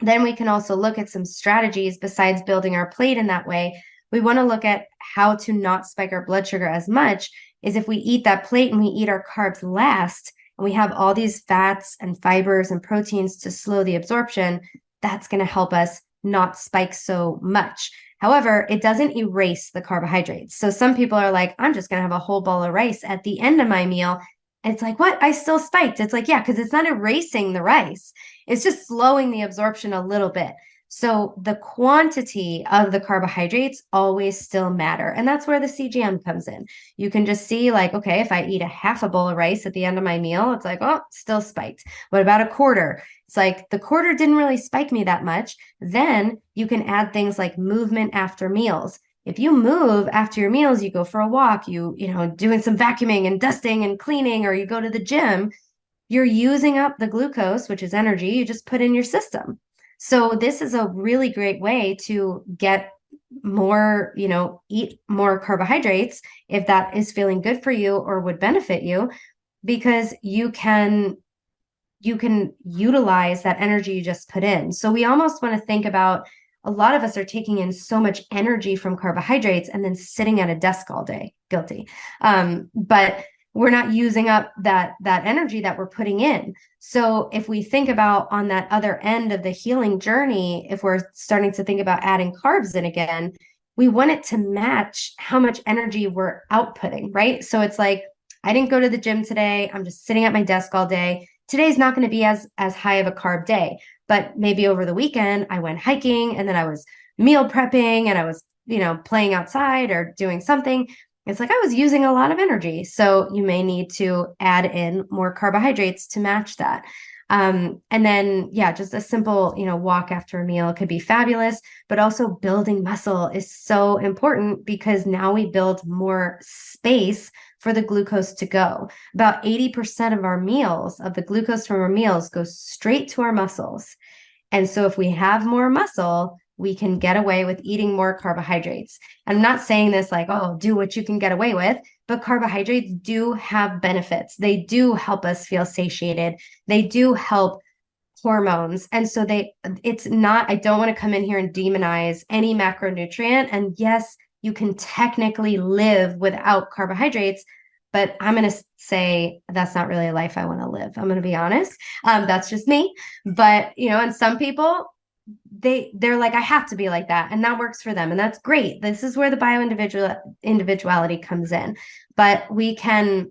then we can also look at some strategies besides building our plate in that way. We want to look at how to not spike our blood sugar as much. Is if we eat that plate and we eat our carbs last, and we have all these fats and fibers and proteins to slow the absorption, that's going to help us not spike so much. However, it doesn't erase the carbohydrates. So some people are like, I'm just going to have a whole bowl of rice at the end of my meal. And it's like, what? I still spiked. It's like, yeah, because it's not erasing the rice. It's just slowing the absorption a little bit. So the quantity of the carbohydrates always still matter. And that's where the CGM comes in. You can just see, like, okay, if I eat a half a bowl of rice at the end of my meal, it's like, oh, still spiked. What about a quarter? It's like the quarter didn't really spike me that much. Then you can add things like movement after meals. If you move after your meals, you go for a walk, doing some vacuuming and dusting and cleaning, or you go to the gym, you're using up the glucose, which is energy you just put in your system. So this is a really great way to get more, eat more carbohydrates if that is feeling good for you or would benefit you, because you can utilize that energy you just put in. So we almost want to think about, a lot of us are taking in so much energy from carbohydrates and then sitting at a desk all day. Guilty. But we're not using up that energy that we're putting in. So if we think about on that other end of the healing journey, if we're starting to think about adding carbs in again, we want it to match how much energy we're outputting, right? So it's like, I didn't go to the gym today. I'm just sitting at my desk all day. Today's not going to be as high of a carb day, but maybe over the weekend I went hiking, and then I was meal prepping, and I was, playing outside or doing something. It's like I was using a lot of energy. So you may need to add in more carbohydrates to match that. And then, yeah, just a simple, walk after a meal could be fabulous, but also building muscle is so important, because now we build more space for the glucose to go. About 80% of our meals, of the glucose from our meals, goes straight to our muscles. And so if we have more muscle, we can get away with eating more carbohydrates. I'm not saying this like, oh, do what you can get away with, but carbohydrates do have benefits. They do help us feel satiated. They do help hormones. And so it's not, I don't want to come in here and demonize any macronutrient. And yes, you can technically live without carbohydrates, but I'm going to say that's not really a life I want to live. I'm going to be honest. That's just me. But, and some people, they're like, I have to be like that, and that works for them, and that's great. This is where the individuality comes in. But we can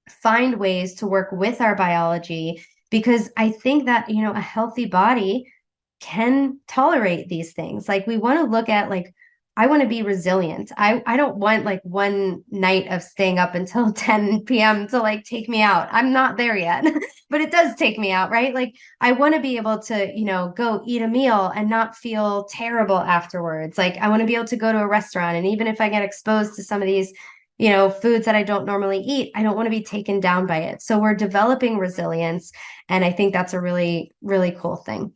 find ways to work with our biology, because I think that, a healthy body can tolerate these things. Like, we want to look at, like, I want to be resilient. I don't want like one night of staying up until 10 p.m. to like take me out. I'm not there yet, but it does take me out, right? Like I want to be able to, go eat a meal and not feel terrible afterwards. Like I want to be able to go to a restaurant. And even if I get exposed to some of these, foods that I don't normally eat, I don't want to be taken down by it. So we're developing resilience. And I think that's a really, really cool thing.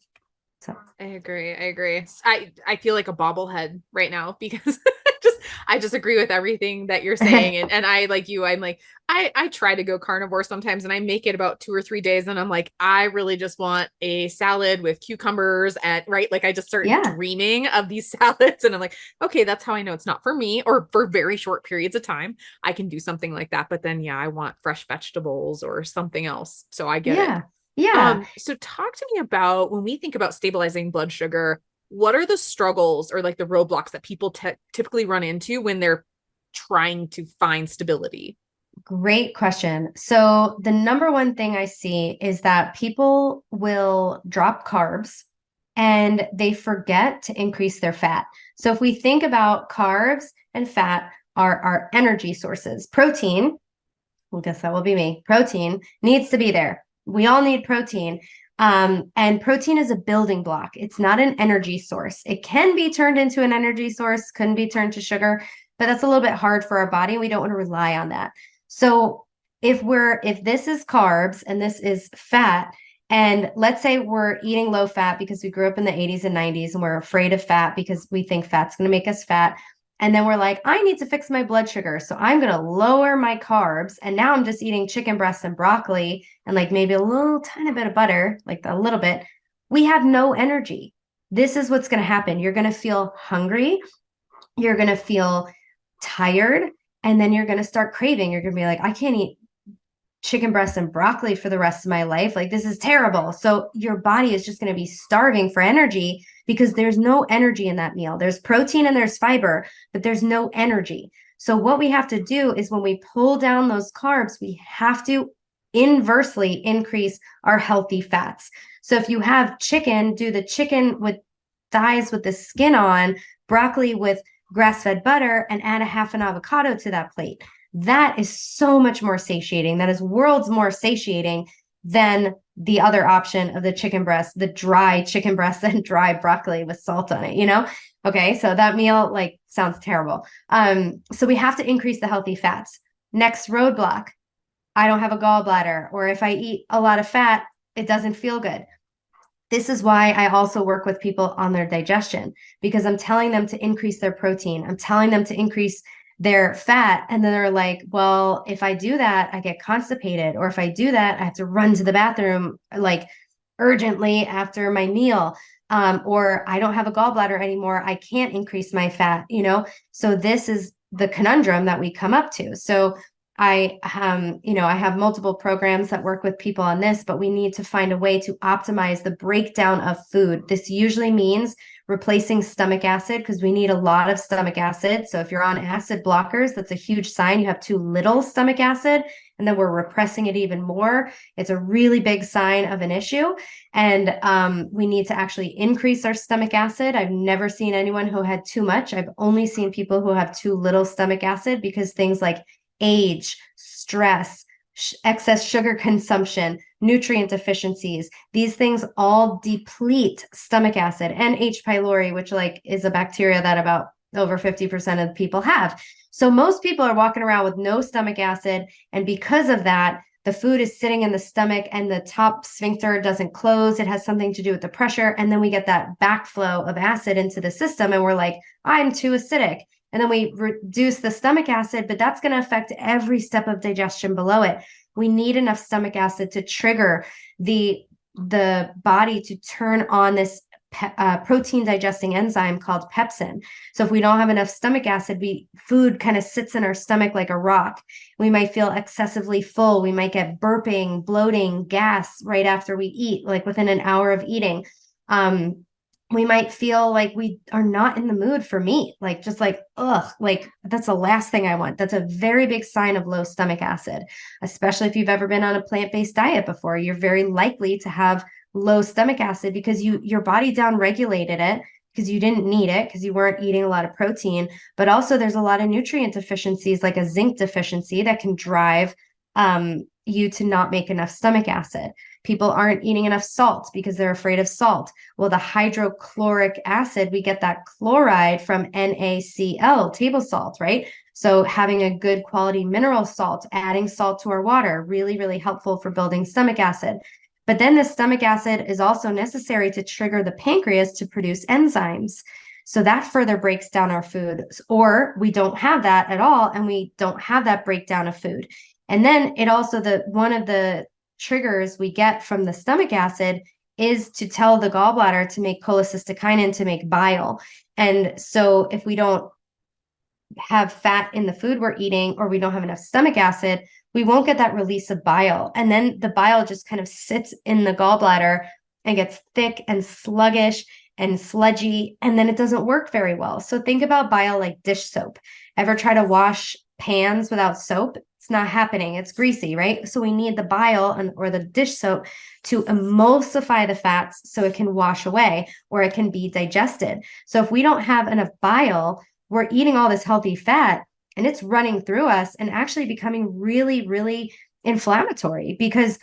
So I agree. I agree. I feel like a bobblehead right now because just I just agree with everything that you're saying. And I like you, I'm like, I try to go carnivore sometimes and I make it about 2 or 3 days and I'm like, I really just want a salad with cucumbers and right. Like I just start yeah. dreaming of these salads and I'm like, okay, that's how I know it's not for me or for very short periods of time. I can do something like that. But then yeah, I want fresh vegetables or something else. So I get it. Yeah. Yeah. So talk to me about when we think about stabilizing blood sugar, what are the struggles or like the roadblocks that people typically run into when they're trying to find stability? Great question. So, the number one thing I see is that people will drop carbs and they forget to increase their fat. So, if we think about carbs and fat are our energy sources, protein, well, guess that will be me. Protein needs to be there. We all need protein. And protein is a building block. It's not an energy source. It can be turned into an energy source, couldn't be turned to sugar, but that's a little bit hard for our body. We don't want to rely on that. So if this is carbs and this is fat, and let's say we're eating low fat because we grew up in the 80s and 90s and we're afraid of fat because we think fat's going to make us fat. And then we're like, I need to fix my blood sugar. So I'm going to lower my carbs. And now I'm just eating chicken breasts and broccoli and like maybe a little tiny bit of butter, like a little bit. We have no energy. This is what's going to happen. You're going to feel hungry. You're going to feel tired. And then you're going to start craving. You're going to be like, I can't eat chicken breasts and broccoli for the rest of my life. Like, this is terrible. So your body is just going to be starving for energy because there's no energy in that meal. There's protein and there's fiber, but there's no energy. So what we have to do is when we pull down those carbs, we have to inversely increase our healthy fats. So if you have chicken, do the chicken with thighs with the skin on, broccoli with grass-fed butter, and add a half an avocado to that plate. That is so much more satiating. That is worlds more satiating than the other option of the chicken breast, the dry chicken breast and dry broccoli with salt on it, Okay, so that meal like sounds terrible. So we have to increase the healthy fats. Next roadblock, I don't have a gallbladder, or if I eat a lot of fat, it doesn't feel good. This is why I also work with people on their digestion, because I'm telling them to increase their protein. I'm telling them to increase their fat. And then they're like, well, if I do that, I get constipated. Or if I do that, I have to run to the bathroom like urgently after my meal. Or I don't have a gallbladder anymore. I can't increase my fat. So this is the conundrum that we come up to. So I have multiple programs that work with people on this, but we need to find a way to optimize the breakdown of food. This usually means replacing stomach acid because we need a lot of stomach acid. So if you're on acid blockers, that's a huge sign you have too little stomach acid, and then we're repressing it even more. It's a really big sign of an issue. And we need to actually increase our stomach acid. I've never seen anyone who had too much. I've only seen people who have too little stomach acid because things like age, stress, excess sugar consumption, nutrient deficiencies. These things all deplete stomach acid and H. pylori, which like is a bacteria that about over 50% of people have. So most people are walking around with no stomach acid. And because of that, the food is sitting in the stomach and the top sphincter doesn't close. It has something to do with the pressure. And then we get that backflow of acid into the system. And we're like, I'm too acidic. And then we reduce the stomach acid, but that's going to affect every step of digestion below it. We need enough stomach acid to trigger the body to turn on this protein digesting enzyme called pepsin. So if we don't have enough stomach acid, food kind of sits in our stomach like a rock. We might feel excessively full. We might get burping, bloating, gas right after we eat, like within an hour of eating. We might feel like we are not in the mood for meat, like just like, ugh, like that's the last thing I want. That's a very big sign of low stomach acid, especially if you've ever been on a plant-based diet before. You're very likely to have low stomach acid because your body down regulated it because you didn't need it because you weren't eating a lot of protein. But also, there's a lot of nutrient deficiencies, like a zinc deficiency, that can drive you to not make enough stomach acid. People aren't eating enough salt because they're afraid of salt. Well, the hydrochloric acid, we get that chloride from NaCl, table salt, right? So having a good quality mineral salt, adding salt to our water, really, really helpful for building stomach acid. But then the stomach acid is also necessary to trigger the pancreas to produce enzymes. So that further breaks down our food, or we don't have that at all, and we don't have that breakdown of food. And then it also, one of the triggers we get from the stomach acid is to tell the gallbladder to make cholecystokinin, to make bile. And so if we don't have fat in the food we're eating, or we don't have enough stomach acid, we won't get that release of bile. And then the bile just kind of sits in the gallbladder and gets thick and sluggish and sludgy, and then it doesn't work very well. So think about bile like dish soap. Ever try to wash pans without soap? It's not happening. It's greasy, right? So we need the bile or the dish soap to emulsify the fats so it can wash away or it can be digested. So if we don't have enough bile, we're eating all this healthy fat and it's running through us and actually becoming really, really inflammatory, because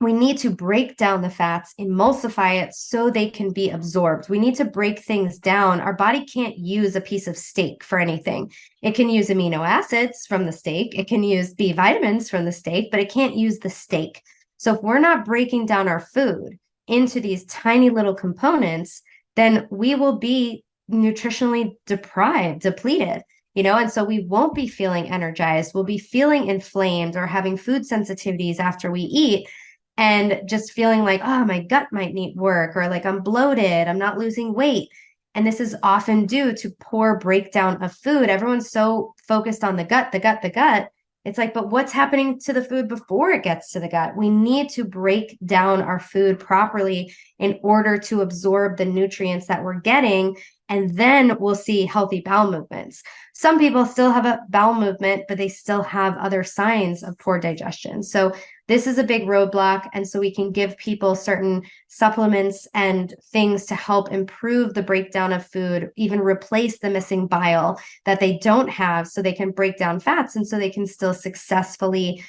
we need to break down the fats, emulsify it so they can be absorbed. We need to break things down. Our body can't use a piece of steak for anything. It can use amino acids from the steak. It can use B vitamins from the steak, but it can't use the steak. So if we're not breaking down our food into these tiny little components, then we will be nutritionally deprived, depleted, and so we won't be feeling energized. We'll be feeling inflamed or having food sensitivities after we eat, and just feeling like, oh, my gut might need work, or like I'm bloated, I'm not losing weight. And this is often due to poor breakdown of food. Everyone's so focused on the gut, the gut, the gut. It's like, but what's happening to the food before it gets to the gut? We need to break down our food properly in order to absorb the nutrients that we're getting. And then we'll see healthy bowel movements. Some people still have a bowel movement, but they still have other signs of poor digestion. So this is a big roadblock. And so we can give people certain supplements and things to help improve the breakdown of food, even replace the missing bile that they don't have, so they can break down fats and so they can still successfully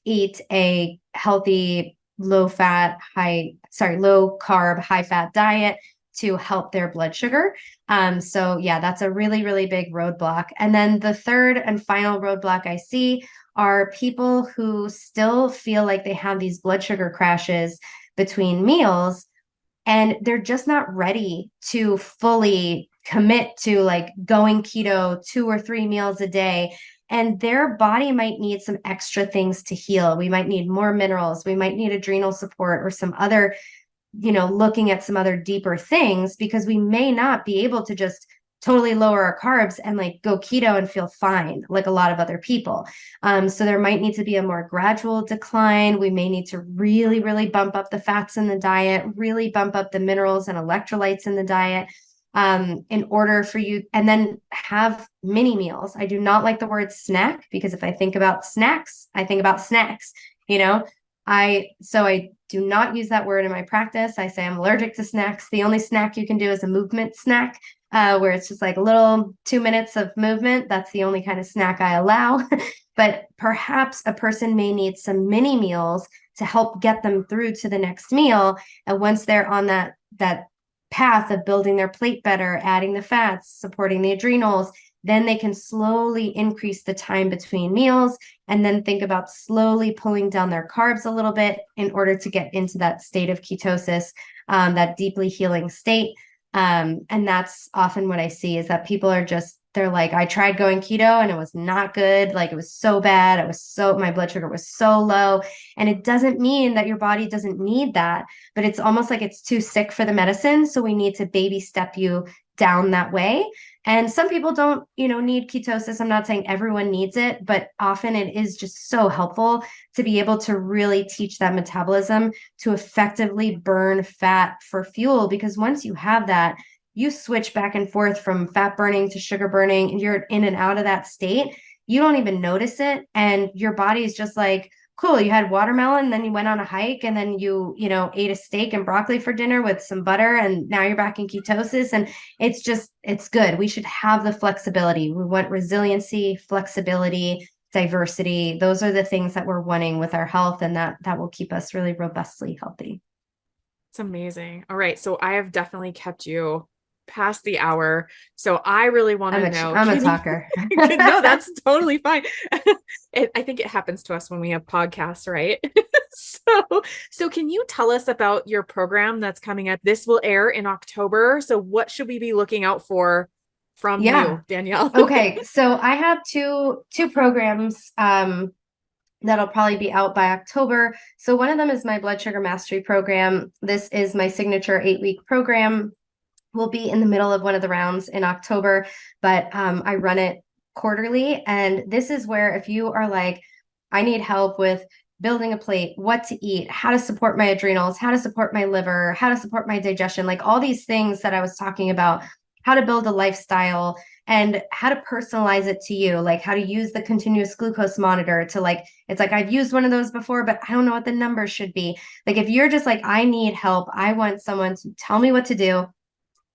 eat a healthy, low carb, high fat diet to help their blood sugar. So yeah, that's a really, really big roadblock. And then the third and final roadblock I see are people who still feel like they have these blood sugar crashes between meals, and they're just not ready to fully commit to like going keto 2 or 3 meals a day. And their body might need some extra things to heal. We might need more minerals. We might need adrenal support or some other, looking at some other deeper things, because we may not be able to just totally lower our carbs and like go keto and feel fine like a lot of other people. So there might need to be a more gradual decline. We may need to really, really bump up the fats in the diet, really bump up the minerals and electrolytes in the diet, in order for you, and then have mini meals. I do not like the word snack, because if I think about snacks, I think about snacks, I do not use that word in my practice. I say I'm allergic to snacks. The only snack you can do is a movement snack, where it's just like a little 2 minutes of movement. That's the only kind of snack I allow. But perhaps a person may need some mini meals to help get them through to the next meal. And once they're on that path of building their plate better, adding the fats, supporting the adrenals, then they can slowly increase the time between meals, and then think about slowly pulling down their carbs a little bit in order to get into that state of ketosis, that deeply healing state. And that's often what I see, is that people are they're like, I tried going keto and it was not good. Like, it was so bad. My blood sugar was so low. And it doesn't mean that your body doesn't need that, but it's almost like it's too sick for the medicine. So we need to baby step you down that way. And some people don't, need ketosis. I'm not saying everyone needs it, but often it is just so helpful to be able to really teach that metabolism to effectively burn fat for fuel. Because once you have that, you switch back and forth from fat burning to sugar burning, and you're in and out of that state. You don't even notice it. And your body is just like, cool, you had watermelon, then you went on a hike, and then ate a steak and broccoli for dinner with some butter, and now you're back in ketosis. And it's good. We should have the flexibility. We want resiliency, flexibility, diversity. Those are the things that we're wanting with our health, and that will keep us really robustly healthy. It's amazing. All right. So I have definitely kept you past the hour. So I really want to know. I'm a talker. No, that's totally fine. I think it happens to us when we have podcasts, right? So can you tell us about your program that's coming up? This will air in October. So what should we be looking out for from you, Danielle? Okay. So I have two programs that'll probably be out by October. So one of them is my blood sugar mastery program. This is my signature 8-week program. We'll be in the middle of one of the rounds in October, but I run it quarterly. And this is where, if you are like, I need help with building a plate, what to eat, how to support my adrenals, how to support my liver, how to support my digestion, like all these things that I was talking about, how to build a lifestyle and how to personalize it to you, like how to use the continuous glucose monitor to it's like, I've used one of those before, but I don't know what the numbers should be. Like, if you're just like, I need help, I want someone to tell me what to do,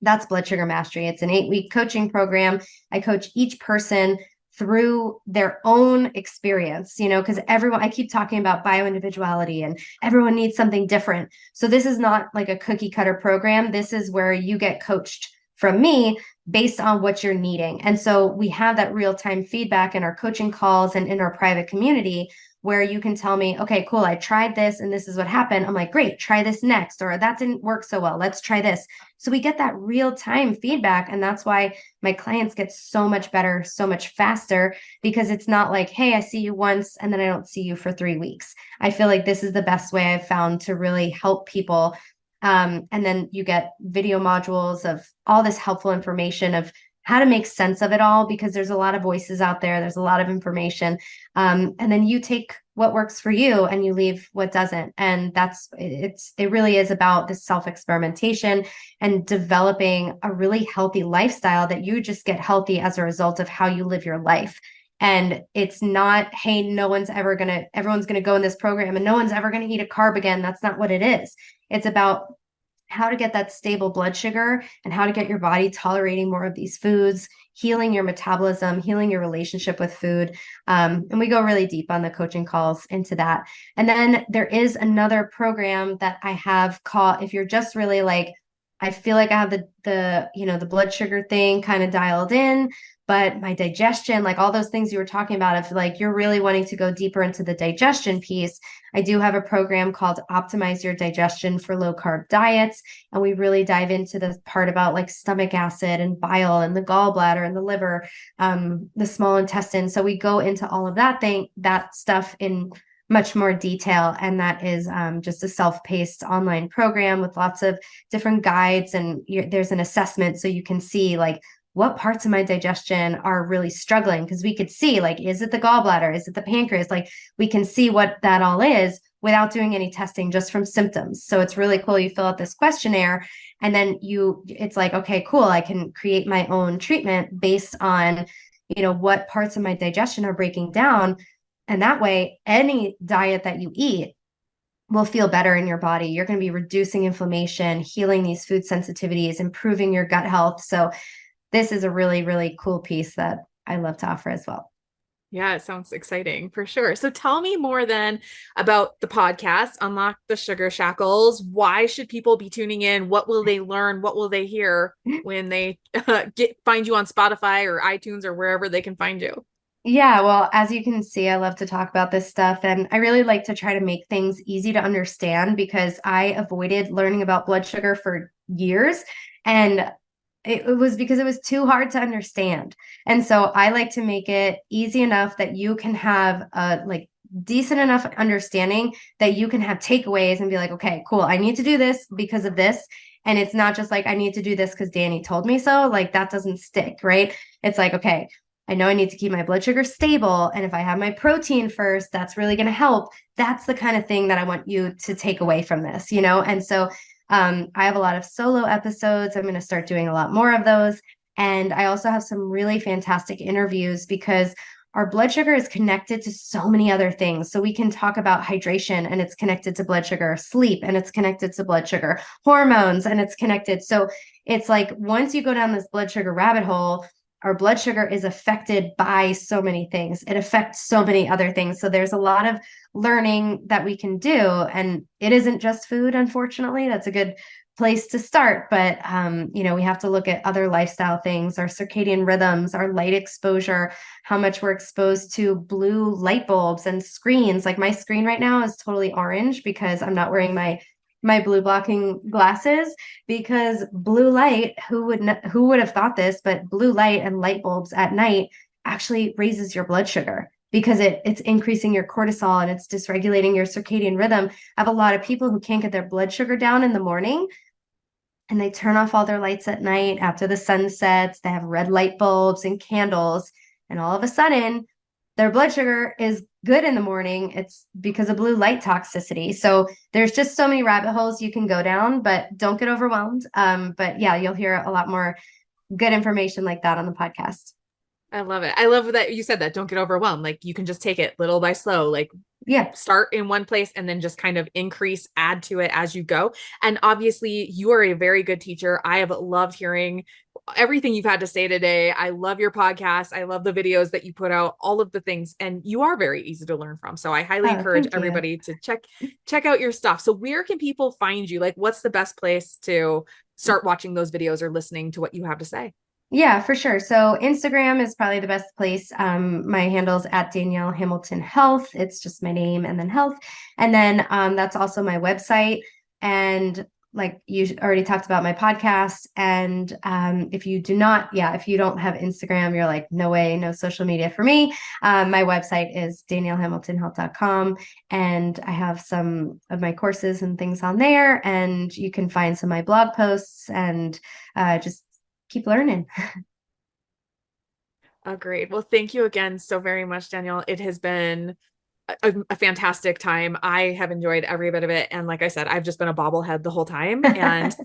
that's Blood Sugar Mastery. It's an 8-week coaching program. I coach each person through their own experience, because I keep talking about bioindividuality and everyone needs something different. So this is not like a cookie cutter program. This is where you get coached from me based on what you're needing. And so we have that real-time feedback in our coaching calls and in our private community, where you can tell me, okay, cool, I tried this and this is what happened. I'm like, great, try this next. Or that didn't work so well. Let's try this. So we get that real-time feedback. And that's why my clients get so much better, so much faster, because it's not like, hey, I see you once and then I don't see you for 3 weeks. I feel like this is the best way I've found to really help people. And then you get video modules of all this helpful information of how to make sense of it all, because there's a lot of voices out there. There's a lot of information. And then you take what works for you and you leave what doesn't. And it really is about this self-experimentation and developing a really healthy lifestyle that you just get healthy as a result of how you live your life. And it's not, hey, everyone's going to go in this program and no one's ever going to eat a carb again. That's not what it is. It's about how to get that stable blood sugar and how to get your body tolerating more of these foods, healing your metabolism, healing your relationship with food. And we go really deep on the coaching calls into that. And then there is another program that I have called, if you're just really like, I feel like I have the blood sugar thing kind of dialed in, but my digestion, like all those things you were talking about, if like you're really wanting to go deeper into the digestion piece, I do have a program called Optimize Your Digestion for Low Carb Diets. And we really dive into the part about like stomach acid and bile and the gallbladder and the liver, the small intestine. So we go into all of that stuff in much more detail. And that is just a self-paced online program with lots of different guides. And there's an assessment so you can see like, what parts of my digestion are really struggling? Because we could see, like, is it the gallbladder? Is it the pancreas? Like, we can see what that all is without doing any testing, just from symptoms. So it's really cool. You fill out this questionnaire and then it's like, okay, cool. I can create my own treatment based on, what parts of my digestion are breaking down. And that way, any diet that you eat will feel better in your body. You're going to be reducing inflammation, healing these food sensitivities, improving your gut health. So this is a really, really cool piece that I love to offer as well. Yeah, it sounds exciting for sure. So tell me more then about the podcast, Unlock the Sugar Shackles. Why should people be tuning in? What will they learn? What will they hear when they find you on Spotify or iTunes or wherever they can find you? Yeah, well, as you can see, I love to talk about this stuff, and I really like to try to make things easy to understand, because I avoided learning about blood sugar for years, and it was because it was too hard to understand. And so I like to make it easy enough that you can have a decent enough understanding that you can have takeaways and be like, okay, cool, I need to do this because of this. And it's not just like, I need to do this because Danny told me so. Like, that doesn't stick, right? It's like, okay, I know I need to keep my blood sugar stable. And if I have my protein first, that's really going to help. That's the kind of thing that I want you to take away from this, And so I have a lot of solo episodes. I'm going to start doing a lot more of those. And I also have some really fantastic interviews, because our blood sugar is connected to so many other things. So we can talk about hydration and it's connected to blood sugar, sleep and it's connected to blood sugar, hormones and it's connected. So it's like once you go down this blood sugar rabbit hole, our blood sugar is affected by so many things. It affects so many other things. So there's a lot of learning that we can do. And it isn't just food, unfortunately. That's a good place to start. But, we have to look at other lifestyle things, our circadian rhythms, our light exposure, how much we're exposed to blue light bulbs and screens. Like my screen right now is totally orange because I'm not wearing my blue blocking glasses, because blue light, who would have thought this, but blue light and light bulbs at night actually raises your blood sugar because it's increasing your cortisol and it's dysregulating your circadian rhythm. I have a lot of people who can't get their blood sugar down in the morning and they turn off all their lights at night after the sun sets. They have red light bulbs and candles, and all of a sudden their blood sugar is good in the morning. It's because of blue light toxicity. So there's just so many rabbit holes you can go down, but don't get overwhelmed. But yeah, you'll hear a lot more good information like that on the podcast. I love it. I love that you said that. Don't get overwhelmed. Like you can just take it little by slow, like Yeah. start in one place and then just kind of increase, add to it as you go. And obviously you are a very good teacher. I have loved hearing everything you've had to say today. I love your podcast. I love the videos that you put out, all of the things, and you are very easy to learn from. So I highly encourage everybody to check out your stuff. So where can people find you? Like what's the best place to start watching those videos or listening to what you have to say? Yeah, for sure. So Instagram is probably the best place. My handle's at Danielle Hamilton Health. It's just my name and then health. And then that's also my website. And like you already talked about my podcast. And if you don't have Instagram, you're like, no way, no social media for me. My website is daniellehamiltonhealth.com. And I have some of my courses and things on there. And you can find some of my blog posts and just keep learning. Agreed. Well, thank you again so very much, Danielle. It has been a fantastic time. I have enjoyed every bit of it. And like I said, I've just been a bobblehead the whole time. And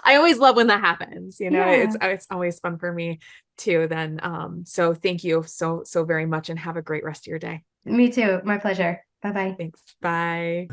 I always love when that happens. Yeah. It's always fun for me too. Then, so thank you so very much and have a great rest of your day. Me too. My pleasure. Bye-bye. Thanks. Bye.